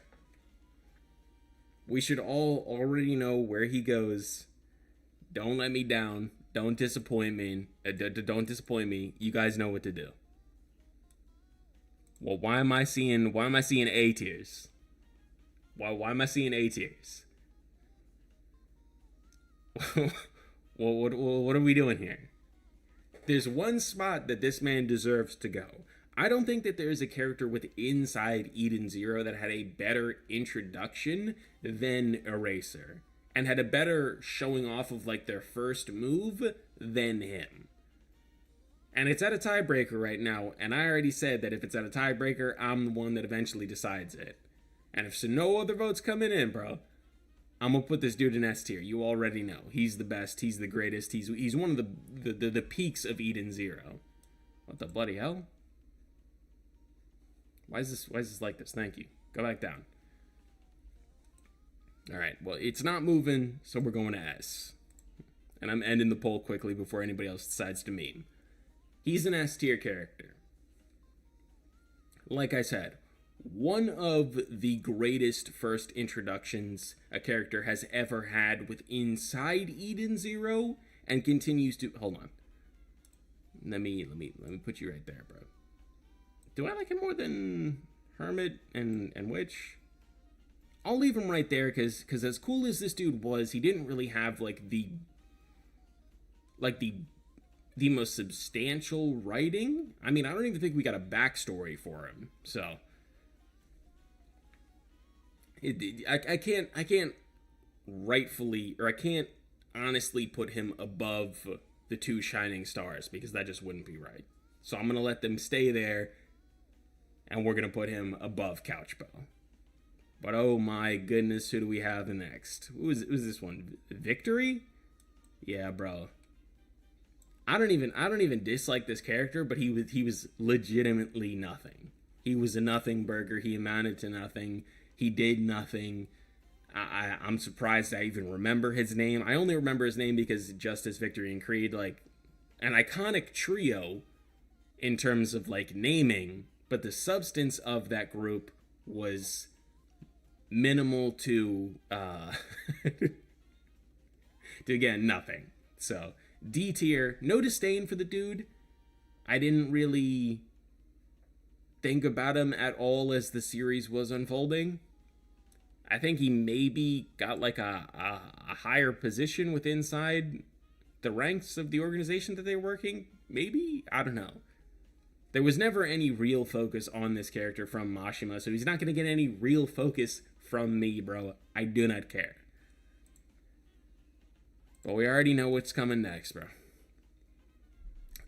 We should all already know where he goes. Don't let me down. Don't disappoint me. Don't disappoint me. You guys know what to do. Well, why am I seeing A tiers? Why am I seeing A tiers? Well, what are we doing here? There's one spot that this man deserves to go. I don't think that there is a character with inside Eden Zero that had a better introduction than Eraser. and had a better showing off of like their first move than him. And it's at a tiebreaker right now, and I already said that if it's at a tiebreaker, I'm the one that eventually decides it. And if so no other votes coming in, bro, I'm gonna put this dude in S tier. You already know. He's the best, he's the greatest, he's one of the peaks of Eden Zero. What the bloody hell? Why is this like this? Thank you. Go back down. Alright, well, it's not moving, so we're going to S. And I'm ending the poll quickly before anybody else decides to meme. He's an S tier character. Like I said, one of the greatest first introductions a character has ever had with inside Eden Zero, and continues to... Hold on. Let me put you right there, bro. Do I like him more than Hermit and Witch? I'll leave him right there, because as cool as this dude was, he didn't really have like the most substantial writing. I mean, I don't even think we got a backstory for him. So I can't rightfully, or I can't honestly put him above the two shining stars, because that just wouldn't be right. So I'm gonna let them stay there, and we're gonna put him above Couchbow. But oh my goodness, who do we have next? Who's this one? Victory? Yeah, bro. I don't even dislike this character, but he was legitimately nothing. He was a nothing burger. He amounted to nothing. He did nothing. I'm surprised I even remember his name. I only remember his name because Justice, Victory, and Creed, like, an iconic trio in terms of like naming, but the substance of that group was minimal to again, nothing. So D tier, no disdain for the dude. I didn't really think about him at all as the series was unfolding. I think he maybe got like a higher position with inside the ranks of the organization that they were working. Maybe? I don't know. There was never any real focus on this character from Mashima, so he's not going to get any real focus from me, bro. I do not care. But we already know what's coming next, bro.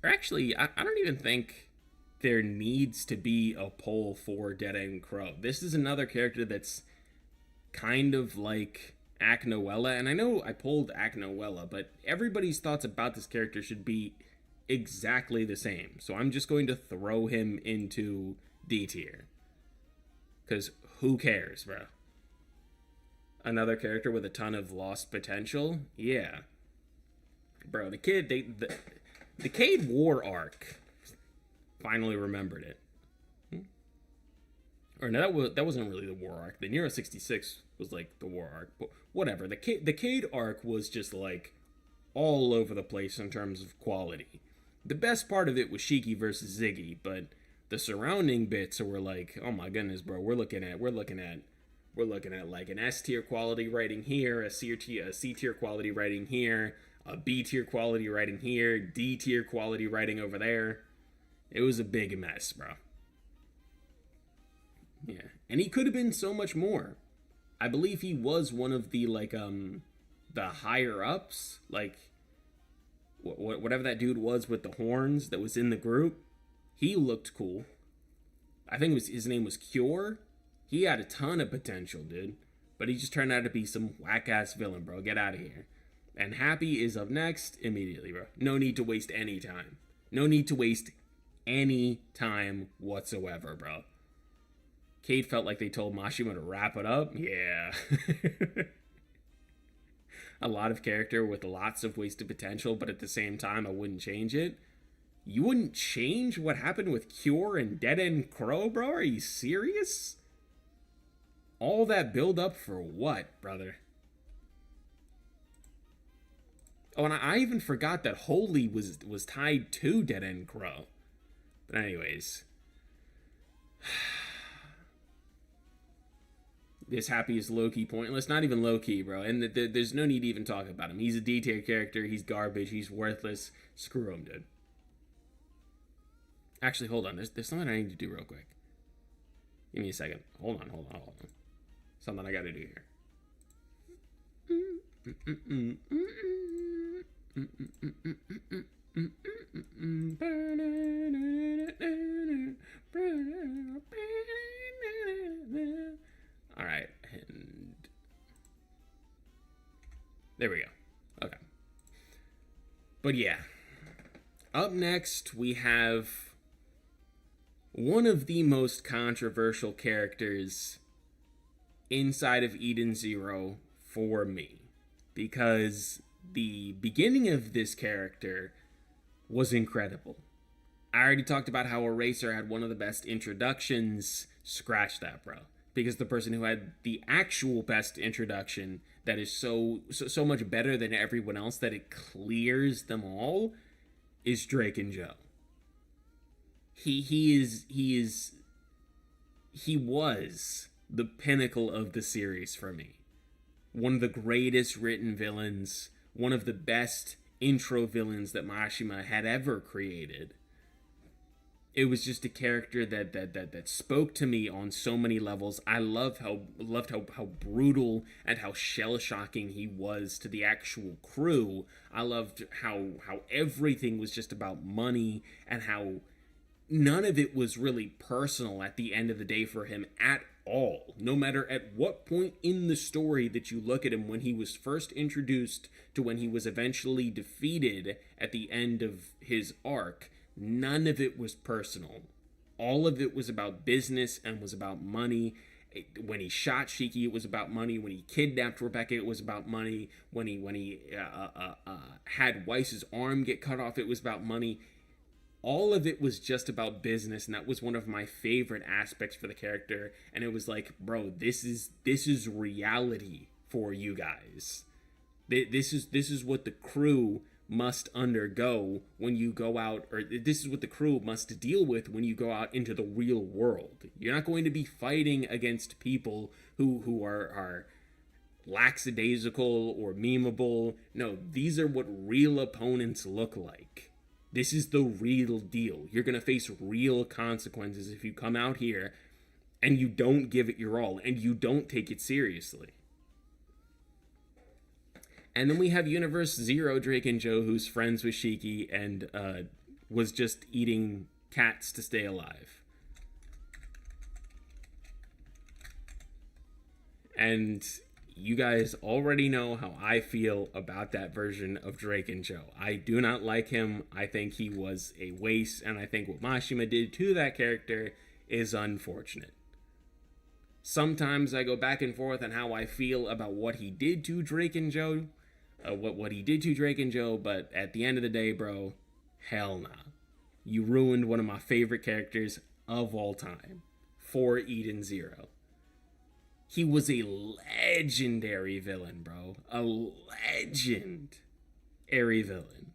Or actually, I don't even think there needs to be a poll for Dead End Crow. This is another character that's kind of like Aknoella, and I know I pulled Aknoella, but everybody's thoughts about this character should be exactly the same. So I'm just going to throw him into D tier. Because who cares, bro? Another character with a ton of lost potential? Yeah. Bro, the Cade War arc. Finally remembered it. Or no, that wasn't really the War arc. The Nero 66 was like the War arc. But whatever. The Cade arc was just like all over the place in terms of quality. The best part of it was Shiki versus Ziggy, but the surrounding bits were like, oh my goodness, bro, we're looking at like an S tier quality writing here, a C tier quality writing here, a B tier quality writing here, D tier quality writing over there. It was a big mess, bro. Yeah, and he could have been so much more. I believe he was one of the like the higher ups, like whatever that dude was with the horns that was in the group. He looked cool. I think his name was Cure. He had a ton of potential, dude. But he just turned out to be some whack-ass villain, bro. Get out of here. And Happy is up next immediately, bro. No need to waste any time. No need to waste any time whatsoever, bro. Cade felt like they told Mashima to wrap it up. Yeah. A lot of character with lots of wasted potential, but at the same time, I wouldn't change it. You wouldn't change what happened with Cure and Dead End Crow, bro? Are you serious? All that build up for what, brother? Oh, and I even forgot that Holy was tied to Dead End Crow. But anyways. This Happy is low-key pointless. Not even low-key, bro. And there's no need to even talk about him. He's a D-tier character. He's garbage. He's worthless. Screw him, dude. Actually, hold on. There's something I need to do real quick. Give me a second. Hold on. Something I gotta do here. All right, and there we go. Okay. But yeah, up next we have one of the most controversial characters inside of Eden Zero for me, because the beginning of this character was incredible. I already talked about how Eraser had one of the best introductions. Scratch that, bro. Because the person who had the actual best introduction that is so much better than everyone else that it clears them all is Drake and Joe. He was the pinnacle of the series for me. One of the greatest written villains, one of the best intro villains that Mashima had ever created. It was just a character that spoke to me on so many levels. I loved how brutal and how shell-shocking he was to the actual crew. I loved how everything was just about money, and how none of it was really personal at the end of the day for him at all. No matter at what point in the story that you look at him, when he was first introduced to when he was eventually defeated at the end of his arc, none of it was personal. All of it was about business and was about money. When he shot Shiki, it was about money. When he kidnapped Rebecca, it was about money. When he had Weiss's arm get cut off, it was about money. All of it was just about business, and that was one of my favorite aspects for the character. And it was like, bro, this is reality for you guys. This is what the crew must undergo when you go out, or this is what the crew must deal with when you go out into the real world. You're not going to be fighting against people who are lackadaisical or memeable. No, these are what real opponents look like. This is the real deal. You're going to face real consequences if you come out here and you don't give it your all and you don't take it seriously. And then we have Universe Zero Drake and Joe, who's friends with Shiki and was just eating cats to stay alive. And you guys already know how I feel about that version of Drake and Joe. I do not like him. I think he was a waste, and I think what Mashima did to that character is unfortunate. Sometimes I go back and forth on how I feel about what he did to Drake and Joe. What he did to Drake and Joe, but at the end of the day, bro, hell nah. You ruined one of my favorite characters of all time for Eden Zero. He was a legendary villain, bro. A legendary villain.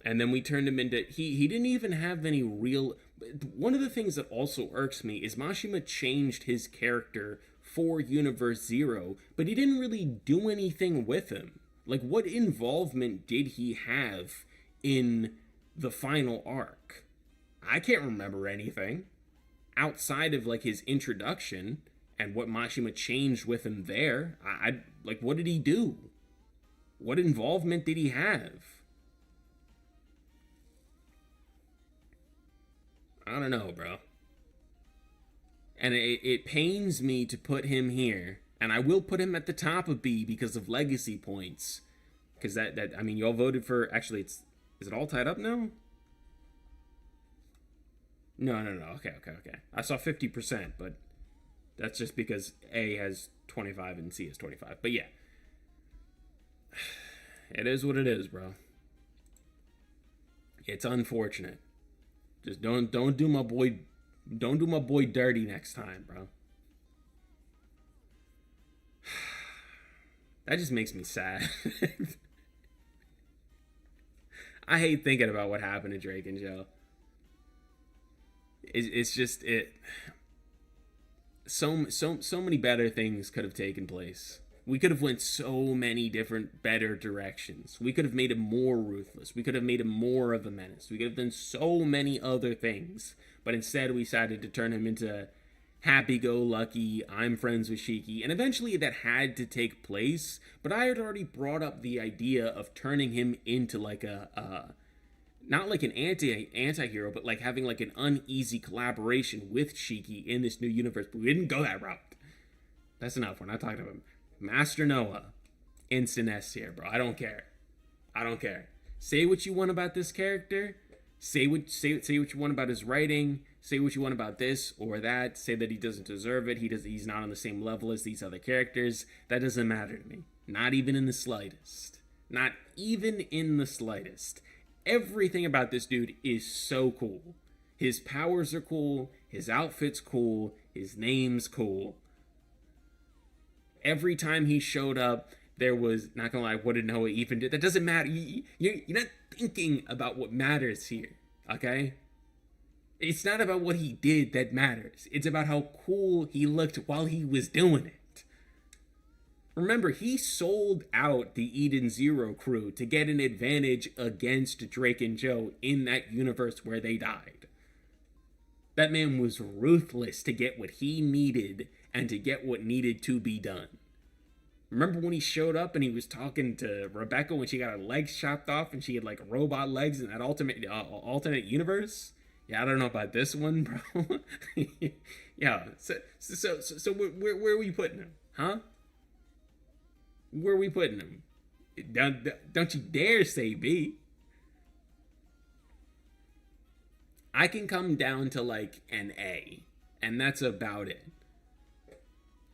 And then we turned him into... He didn't even have any real... One of the things that also irks me is Mashima changed his character for Universe Zero, but he didn't really do anything with him. Like, what involvement did he have in the final arc? I can't remember anything outside of like his introduction and what Mashima changed with him there. I like, what did he do? What involvement did he have? I don't know, bro. And it pains me to put him here, and I will put him at the top of B because of legacy points. Because that I mean, y'all voted for... Actually, is it all tied up now? No. Okay. I saw 50%, but that's just because A has 25 and C has 25. But yeah. It is what it is, bro. It's unfortunate. Just don't do my boy dirty next time, bro. That just makes me sad. I hate thinking about what happened to Drake and Joe. It's just so many better things could have taken place. We could have went so many different better directions. We could have made him more ruthless. We could have made him more of a menace. We could have done so many other things. But instead we decided to turn him into happy-go-lucky, I'm friends with Shiki, and eventually that had to take place, but I had already brought up the idea of turning him into like not like an anti-hero, but like having like an uneasy collaboration with Shiki in this new universe, but we didn't go that route. That's enough, we're not talking about him. Master Noah, instant S tier, bro. I don't care. Say what you want about this character, say what you want about his writing, say what you want about this or that, say that he doesn't deserve it, he's not on the same level as these other characters. That doesn't matter to me. Not even in the slightest. Not even in the slightest. Everything about this dude is so cool. His powers are cool, his outfit's cool, his name's cool. Every time he showed up, there was, not gonna lie, what did Noah even do? That doesn't matter. You're not thinking about what matters here, okay? It's not about what he did that matters. It's about how cool he looked while he was doing it. Remember, he sold out the Eden Zero crew to get an advantage against Drake and Joe in that universe where they died. That man was ruthless to get what he needed and to get what needed to be done. Remember when he showed up and he was talking to Rebecca when she got her legs chopped off and she had like robot legs in that alternate universe? Yeah, I don't know about this one, bro. Yeah, so where are we putting him? Huh? Where are we putting him? Don't you dare say B. I can come down to like an A, and that's about it.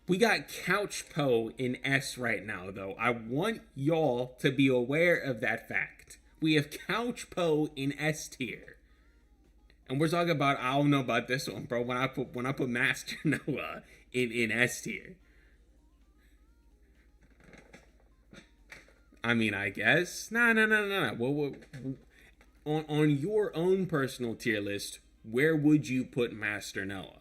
We got Couch Poe in S right now, though. I want y'all to be aware of that fact. We have Couch Poe in S tier. And we're talking about, I don't know about this one, bro. When I put Master Noah in S tier. I mean, I guess. No. Well, on your own personal tier list, where would you put Master Noah?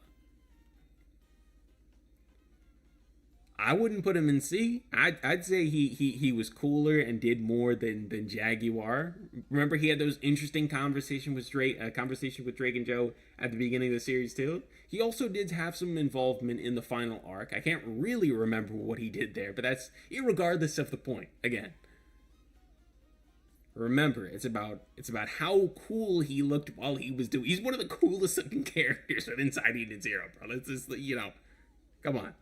I wouldn't put him in C. I'd say he was cooler and did more than Jaguar. Remember, he had those interesting conversations with Drake and Joe at the beginning of the series too. He also did have some involvement in the final arc. I can't really remember what he did there, but that's irregardless of the point. Again, remember, it's about how cool he looked while he was doing. He's one of the coolest looking characters inside Eden Zero, bro. Let's just, come on.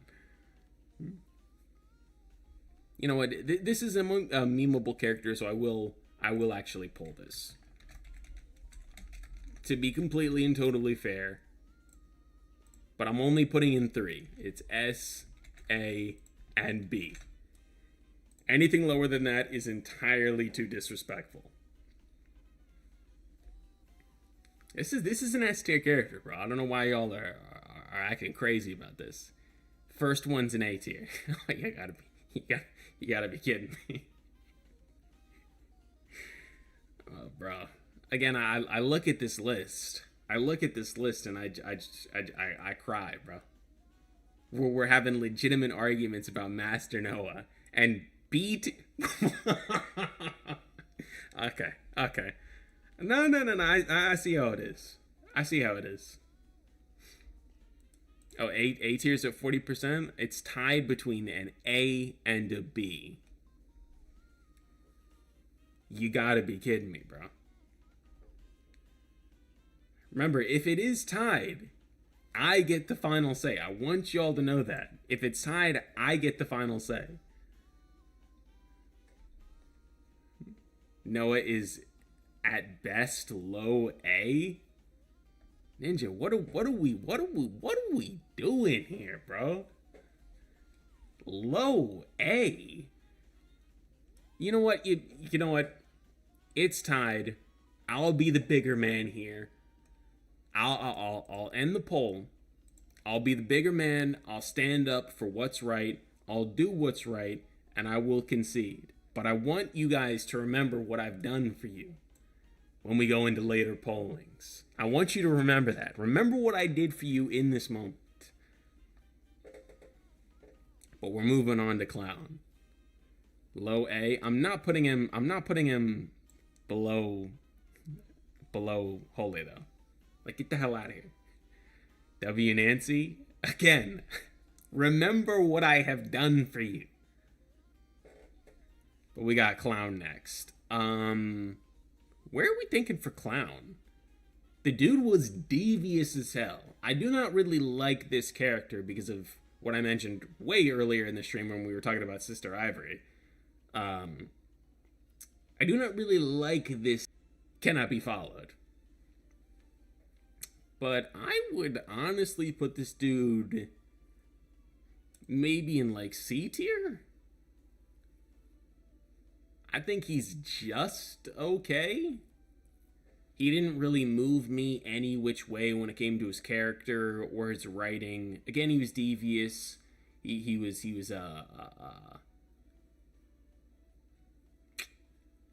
You know what? This is a memeable character, so I will actually pull this. To be completely and totally fair, but I'm only putting in 3. It's S, A, and B. Anything lower than that is entirely too disrespectful. This is an S tier character, bro. I don't know why y'all are acting crazy about this. First one's an A tier. You gotta be kidding me. Oh, bro. Again, I look at this list. And I cry, bro. We're having legitimate arguments about Master Noah and beat. Okay. No. I see how it is. Oh, A tier's at 40%. It's tied between an A and a B. You gotta be kidding me, bro. Remember, if it is tied, I get the final say. I want y'all to know that. If it's tied, I get the final say. Noah is at best low A. Ninja, what are we doing here, bro? Low A. You know what? You know what? It's tied. I'll be the bigger man here. I'll end the poll. I'll be the bigger man. I'll stand up for what's right. I'll do what's right, and I will concede. But I want you guys to remember what I've done for you when we go into later pollings. I want you to remember that. Remember what I did for you in this moment. But we're moving on to Clown. Low A. I'm not putting him below Holy though. Like, get the hell out of here. W Nancy. Again, remember what I have done for you. But we got Clown next. Where are we thinking for Clown? The dude was devious as hell. I do not really like this character because of what I mentioned way earlier in the stream when we were talking about Sister Ivory. I do not really like this cannot be followed. But I would honestly put this dude maybe in like C tier. I think he's just okay. He didn't really move me any which way when it came to his character or his writing. Again, he was devious. He was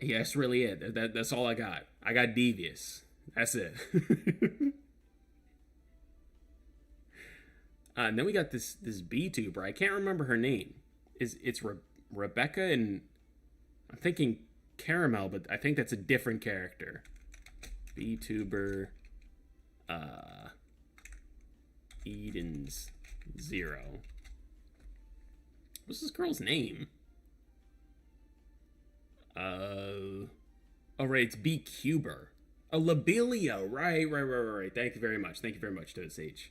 yeah, that's really it. That's all I got. I got devious. That's it. And then we got this B-tuber. I can't remember her name. It's Rebecca, and I'm thinking Caramel, but I think that's a different character. B-tuber, Eden's Zero. What's this girl's name? Oh right, it's B-cuber. Oh, Lobelia. Right. Thank you very much. Toad Sage.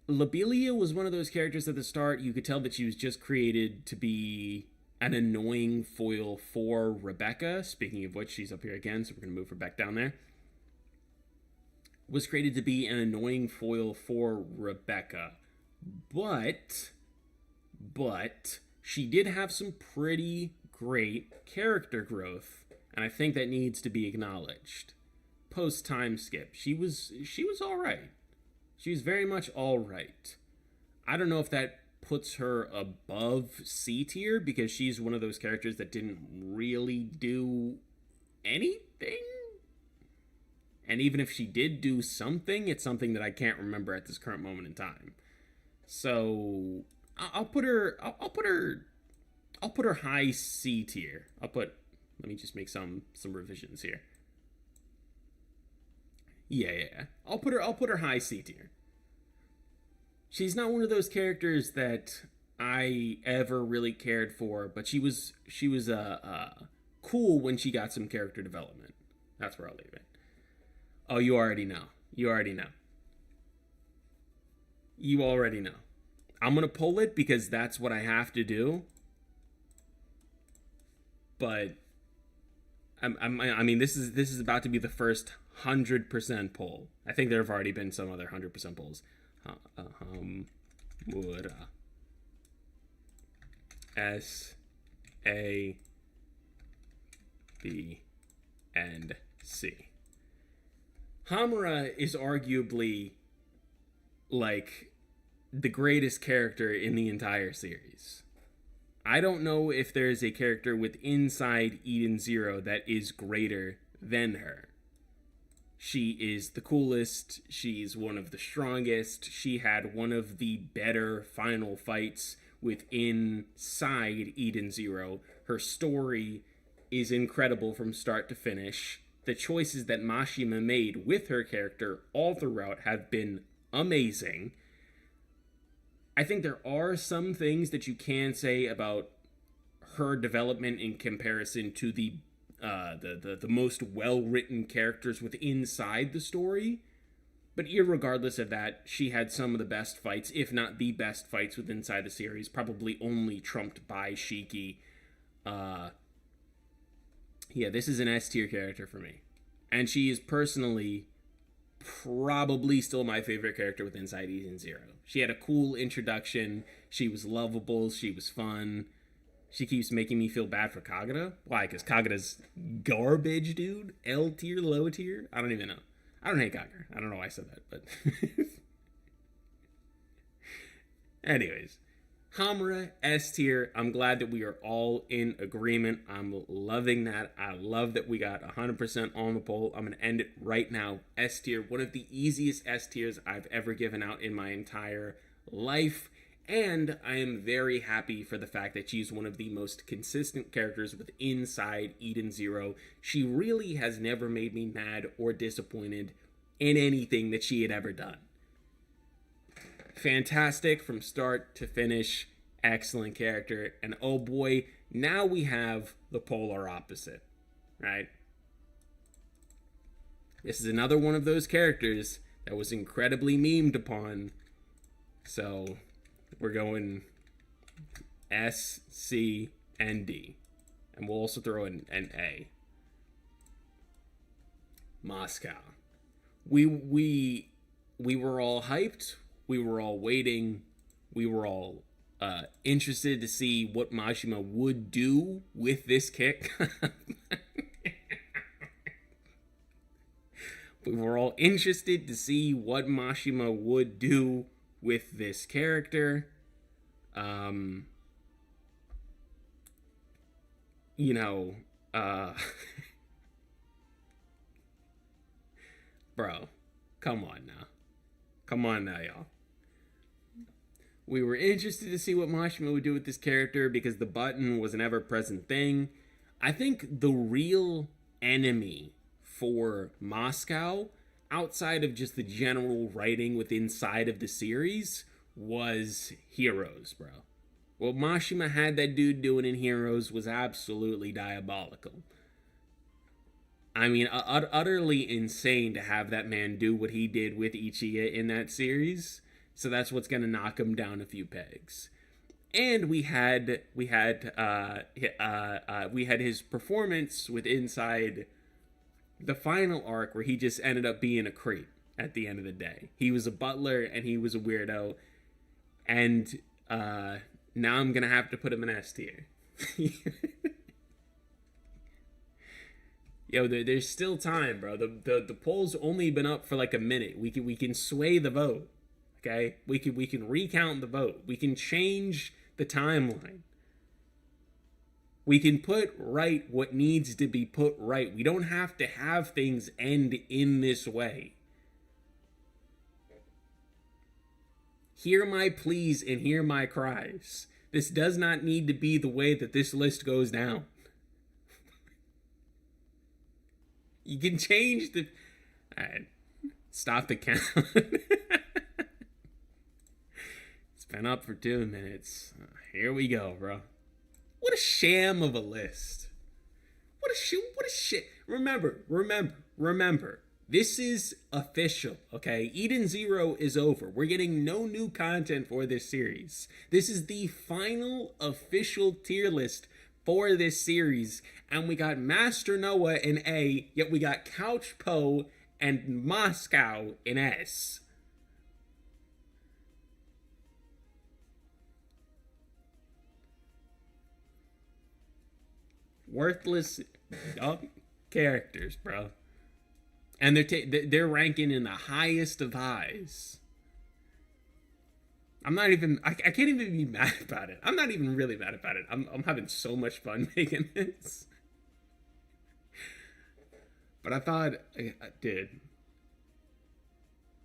Lobelia was one of those characters at the start. You could tell that she was just created to be an annoying foil for Rebecca. Speaking of which, she's up here again, so we're going to move her back down there. Was created to be an annoying foil for Rebecca. But she did have some pretty great character growth, and I think that needs to be acknowledged. Post time skip, she was all right. She was very much all right. I don't know if that puts her above C tier because she's one of those characters that didn't really do anything. And even if she did do something, it's something that I can't remember at this current moment in time. So I'll put her high C tier. Let me just make some revisions here. Yeah. I'll put her high C tier. She's not one of those characters that I ever really cared for, but she was cool when she got some character development. That's where I'll leave it. Oh, you already know. You already know. I'm gonna pull it because that's what I have to do. But I mean, this is about to be the first 100% pull. I think there have already been some other 100% pulls. Would S A B and C. Hamura is arguably like the greatest character in the entire series. I don't know if there's a character with inside Eden Zero that is greater than her. She is the coolest. She's one of the strongest. She had one of the better final fights with inside Eden Zero. Her story is incredible from start to finish. The choices that Mashima made with her character all throughout have been amazing. I think there are some things that you can say about her development in comparison to the most well-written characters with inside the story. But irregardless of that, she had some of the best fights, if not the best fights with inside the series, probably only trumped by Shiki. Yeah, this is an S tier character for me. And she is personally probably still my favorite character with Inside Eden Zero. She had a cool introduction. She was lovable. She was fun. She keeps making me feel bad for Kagura. Why? Because Kagura's garbage, dude. L tier, low tier. I don't even know. I don't hate Kagura. I don't know why I said that, but anyways, Hamura, S tier. I'm glad that we are all in agreement. I'm loving that. I love that we got 100% on the poll. I'm going to end it right now. S tier, one of the easiest S tiers I've ever given out in my entire life. And I am very happy for the fact that she's one of the most consistent characters with inside Eden Zero. She really has never made me mad or disappointed in anything that she had ever done. Fantastic from start to finish. Excellent character. And oh boy, now we have the polar opposite, right? This is another one of those characters that was incredibly memed upon. So we're going S, C, and D. And we'll also throw in an A. Moscow. We were all hyped. We were all waiting. We were all interested to see what Mashima would do with this kick. We were all interested to see what Mashima would do with this character. You know, bro, come on now. Come on now, y'all. We were interested to see what Mashima would do with this character because the button was an ever-present thing. I think the real enemy for Moscow, outside of just the general writing within inside of the series, was Heroes, bro. What Mashima had that dude doing in Heroes was absolutely diabolical. I mean, utterly insane to have that man do what he did with Ichiya in that series. So that's what's gonna knock him down a few pegs. And we had his performance with inside the final arc where he just ended up being a creep at the end of the day. He was a butler and he was a weirdo. And now I'm gonna have to put him in S tier. Yo, there's still time, bro. The poll's only been up for like a minute. We can sway the vote. Okay? We can recount the vote. We can change the timeline. We can put right what needs to be put right. We don't have to have things end in this way. Hear my pleas and hear my cries. This does not need to be the way that this list goes down. You can change the... Alright. Stop the count. It's been up for 2 minutes. Here we go, bro. What a sham of a list. What a shit. Remember. This is official, okay? Eden Zero is over. We're getting no new content for this series. This is the final official tier list for this series. And we got Master Noah in A, yet we got Couch Poe and Moscow in S. Worthless characters, bro. And they're ranking in the highest of highs. I can't even be mad about it. I'm not even really mad about it. I'm having so much fun making this. But I thought, dude,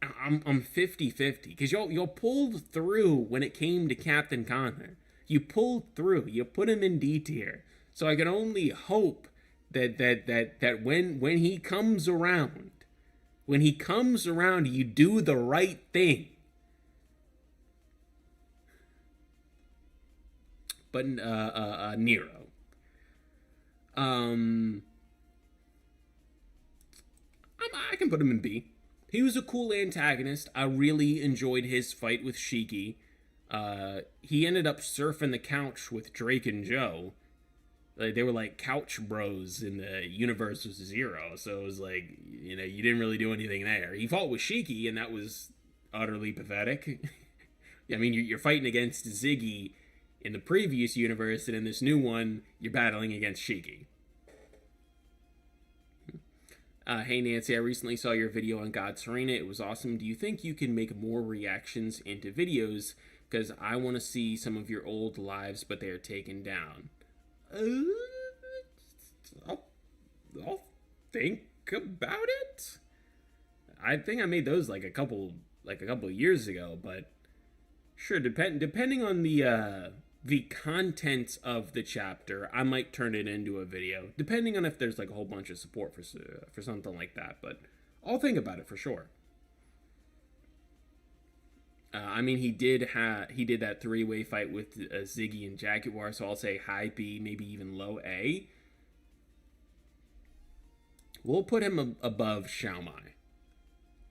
I'm 50-50 because y'all pulled through when it came to Captain Connor. You pulled through. You put him in D tier. So I can only hope that when he comes around, you do the right thing. But Nero, I can put him in B. He was a cool antagonist. I really enjoyed his fight with Shiki. He ended up surfing the couch with Drake and Joe. Like, they were like couch bros in the universe of Zero, so it was like, you know, you didn't really do anything there. He fought with Shiki, and that was utterly pathetic. I mean, you're fighting against Ziggy in the previous universe, and in this new one, you're battling against Shiki. Hey Nancy, I recently saw your video on God Serena. It was awesome. Do you think you can make more reactions into videos? Because I want to see some of your old lives, but they are taken down. I'll think about it. I think I made those like a couple years ago, but Sure, depending on the contents of the chapter, I might turn it into a video. Depending on if there's like a whole bunch of support for something like that, but I'll think about it for sure. I mean, he did that three-way fight with Ziggy and Jaguar, so I'll say high B, maybe even low A. We'll put him above Xiaomai.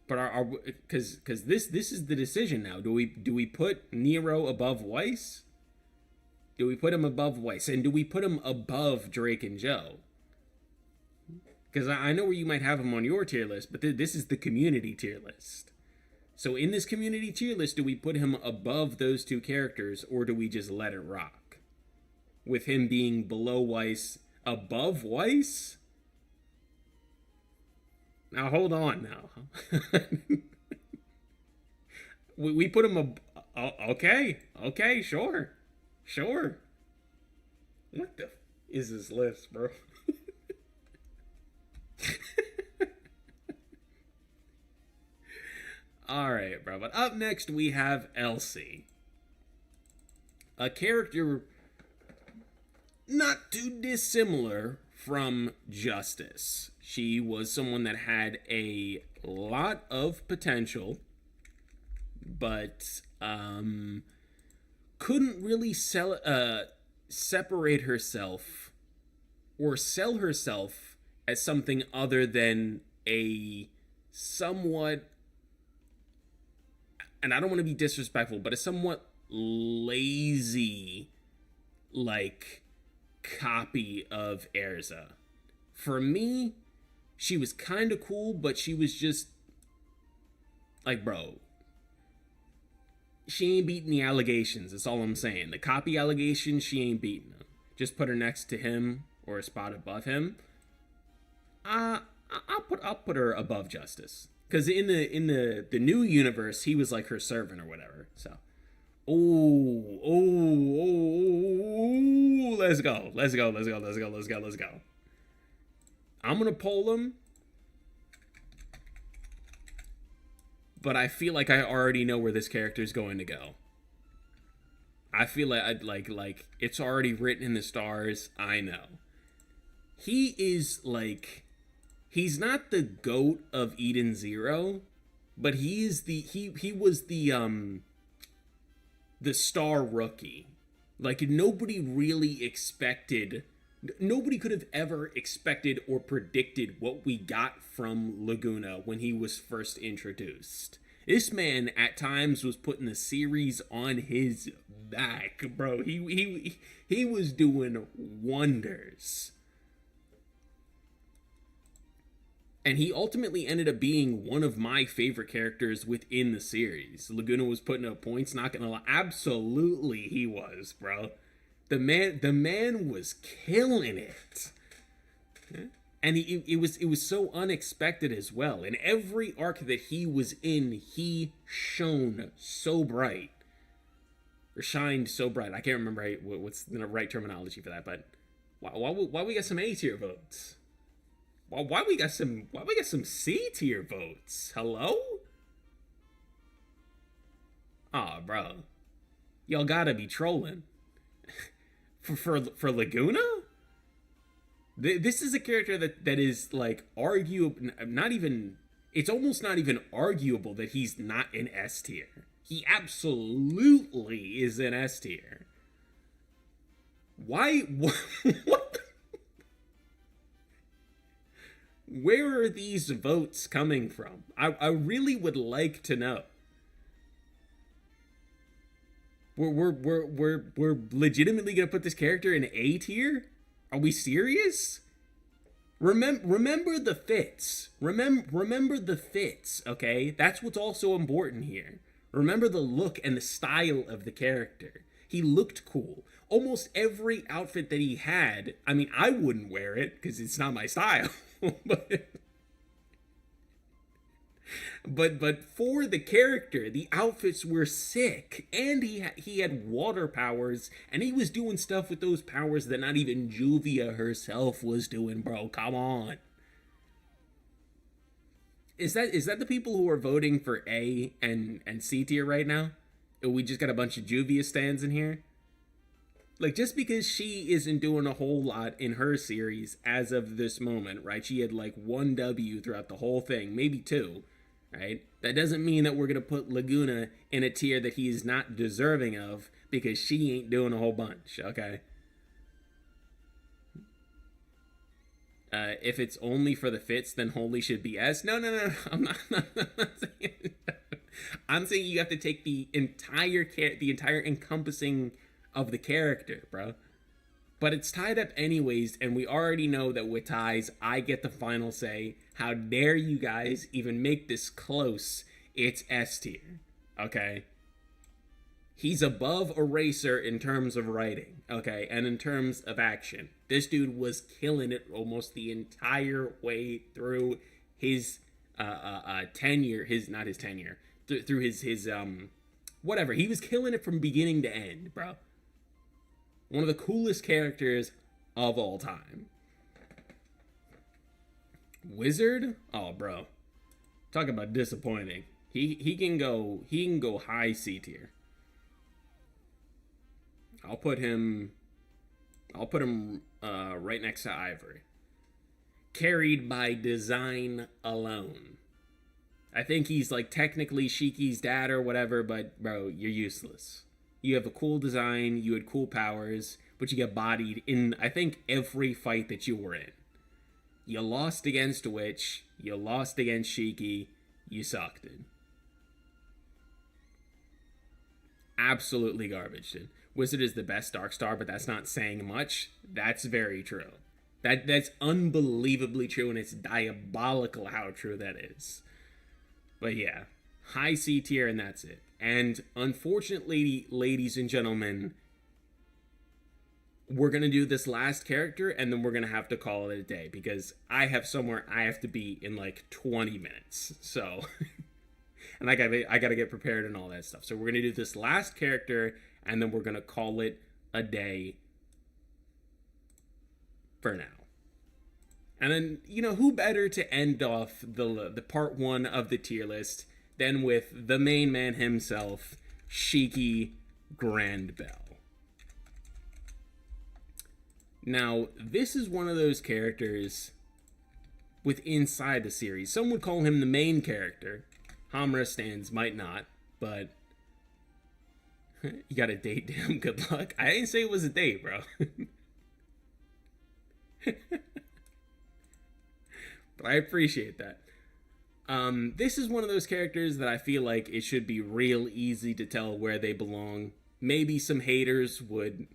But because this is the decision now. Do we put Nero above Weiss? Do we put him above Weiss? And do we put him above Drake and Joe? Because I know where you might have him on your tier list, but this is the community tier list. So in this community tier list, do we put him above those two characters, or do we just let it rock? With him being below Weiss, above Weiss? Now, hold on now. we put him okay, sure. What the is this list, bro? Alright, bro. But up next, we have Elsie. A character not too dissimilar from Justice. She was someone that had a lot of potential, but couldn't really separate herself or sell herself as something other than a somewhat, and I don't want to be disrespectful, but a somewhat lazy, like, copy of Erza. For me, she was kind of cool, but she was just like, bro, she ain't beating the allegations. That's all I'm saying. The copy allegations, she ain't beating them. Just put her next to him or a spot above him. I'll put her above Justice, because in the new universe, he was like her servant or whatever. So, let's go. I'm gonna poll him, but I feel like I already know where this character is going to go. I feel like it's already written in the stars. I know. He is like, he's not the GOAT of Eden Zero, but he is he was the star rookie. Like, nobody could have ever expected or predicted what we got from Laguna when he was first introduced. This man at times was putting the series on his back, bro. He was doing wonders. And he ultimately ended up being one of my favorite characters within the series. Laguna was putting up points, not gonna lie. Absolutely he was, bro. The man was killing it. And it was so unexpected as well. In every arc that he was in, he shone so bright. Or shined so bright. I can't remember what's the right terminology for that, but why we got some A tier votes? Why we got some C tier votes? Hello? Aw, bro. Y'all gotta be trolling. For Laguna? This is a character that is like arguable, not even, it's almost not even arguable that he's not an S tier. He absolutely is an S tier. Why? What? Where are these votes coming from? I really would like to know. We're legitimately gonna put this character in A tier? Are we serious? Remember the fits. Remember the fits, okay? That's what's also important here. Remember the look and the style of the character. He looked cool. Almost every outfit that he had, I mean, I wouldn't wear it because it's not my style. But for the character, the outfits were sick, and he had water powers, and he was doing stuff with those powers that not even Juvia herself was doing, bro. Come on. Is that the people who are voting for A and C tier right now? We just got a bunch of Juvia stands in here. Like, just because she isn't doing a whole lot in her series as of this moment, right? She had like 1 W throughout the whole thing, maybe 2, right? That doesn't mean that we're going to put Laguna in a tier that he is not deserving of because she ain't doing a whole bunch, okay? If it's only for the fits, then Holy should be S. No. I'm not saying. I'm saying you have to take the entire encompassing of the character, bro. But it's tied up anyways, and we already know that with ties, I get the final say. How dare you guys even make this close? It's S tier, okay? He's above Eraser in terms of writing, okay, and in terms of action. This dude was killing it almost the entire way through his tenure, through his whatever. He was killing it from beginning to end, bro. One of the coolest characters of all time. Wizard? Oh, bro. Talk about disappointing. He can go high C tier. I'll put him right next to Ivory. Carried by design alone. I think he's like technically Shiki's dad or whatever, but bro, you're useless. You have a cool design, you had cool powers, but you get bodied in, I think, every fight that you were in. You lost against Witch, you lost against Shiki, you sucked, dude. Absolutely garbage, dude. Wizard is the best Dark Star, but that's not saying much. That's very true. That's unbelievably true, and it's diabolical how true that is. But yeah, high C tier, and that's it. And unfortunately, ladies and gentlemen, we're going to do this last character, and then we're going to have to call it a day, because I have somewhere I have to be in like 20 minutes. So, and I gotta get prepared and all that stuff. So we're going to do this last character, and then we're going to call it a day for now. And then, you know, who better to end off the part 1 of the tier list than with the main man himself, Shiki Grand Bell. Now, this is one of those characters with inside the series. Some would call him the main character. Hamura stands might not, but you got a date, damn good luck. I didn't say it was a date, bro. But I appreciate that. This is one of those characters that I feel like it should be real easy to tell where they belong. Maybe some haters would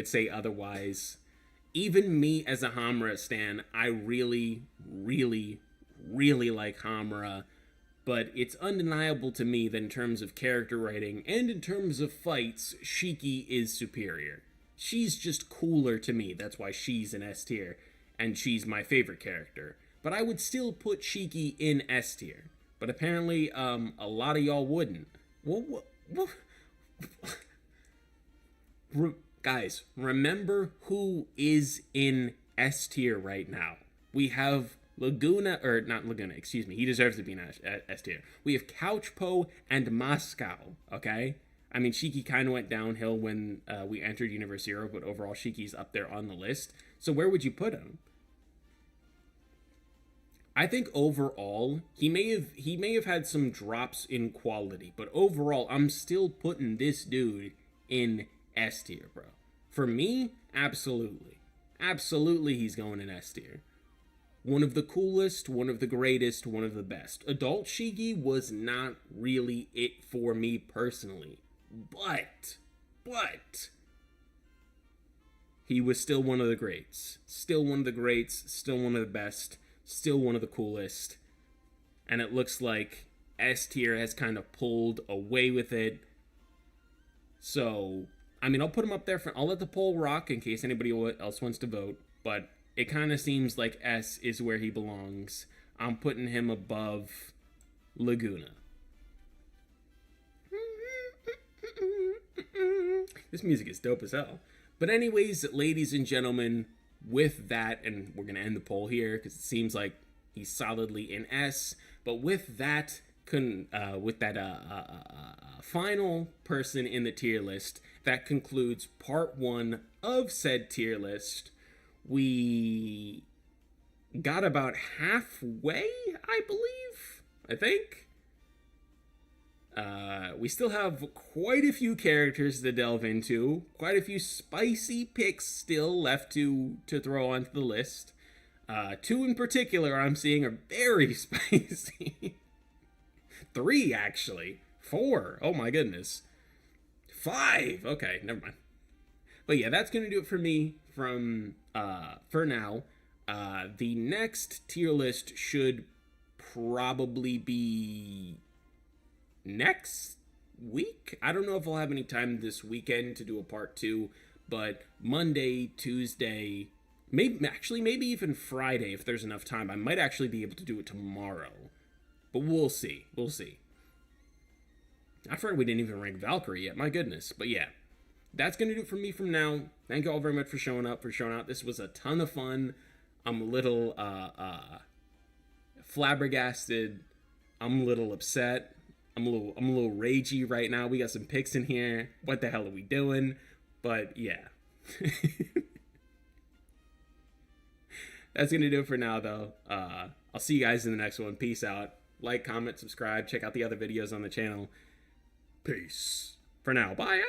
say otherwise. Even me as a Hamura stan, I really like Hamura, but it's undeniable to me that in terms of character writing and in terms of fights, Shiki is superior. She's just cooler to me. That's why she's in S tier, and she's my favorite character. But I would still put Shiki in S tier. But apparently, a lot of y'all wouldn't. Guys, remember who is in S tier right now. We have Laguna, or not Laguna, excuse me. He deserves to be in S tier. We have Couchpo and Moscow, okay? I mean, Shiki kind of went downhill when we entered Universe Zero, but overall, Shiki's up there on the list. So where would you put him? I think overall, he may have had some drops in quality, but overall, I'm still putting this dude in S tier, bro. For me, absolutely. Absolutely, he's going in S tier. One of the coolest, one of the greatest, one of the best. Adult Shiki was not really it for me personally. But, he was still one of the greats. Still one of the greats, still one of the best, still one of the coolest. And it looks like S tier has kind of pulled away with it. So, I mean, I'll put him up there I'll let the poll rock in case anybody else wants to vote. But it kind of seems like S is where he belongs. I'm putting him above Laguna. This music is dope as hell. But anyways, ladies and gentlemen, with that, and we're going to end the poll here because it seems like he's solidly in S. But with that final person in the tier list, that concludes part 1 of said tier list. We got about halfway, I believe. I think. We still have quite a few characters to delve into, quite a few spicy picks still left to throw onto the list. 2 in particular I'm seeing are very spicy. 3, actually. 4. Oh my goodness. 5. Okay, never mind. But yeah, that's gonna do it for me from for now. The next tier list should probably be next week. I don't know if I'll have any time this weekend to do a part 2, but Monday, Tuesday, maybe even Friday, if there's enough time, I might actually be able to do it tomorrow. But we'll see. I forgot we didn't even rank Valkyrie yet. My goodness. But yeah, that's going to do it for me from now. Thank you all very much for showing up, This was a ton of fun. I'm a little flabbergasted. I'm a little upset. I'm a little ragey right now. We got some picks in here. What the hell are we doing? But yeah. That's going to do it for now, though. I'll see you guys in the next one. Peace out. Like, comment, subscribe. Check out the other videos on the channel. Peace. For now. Bye.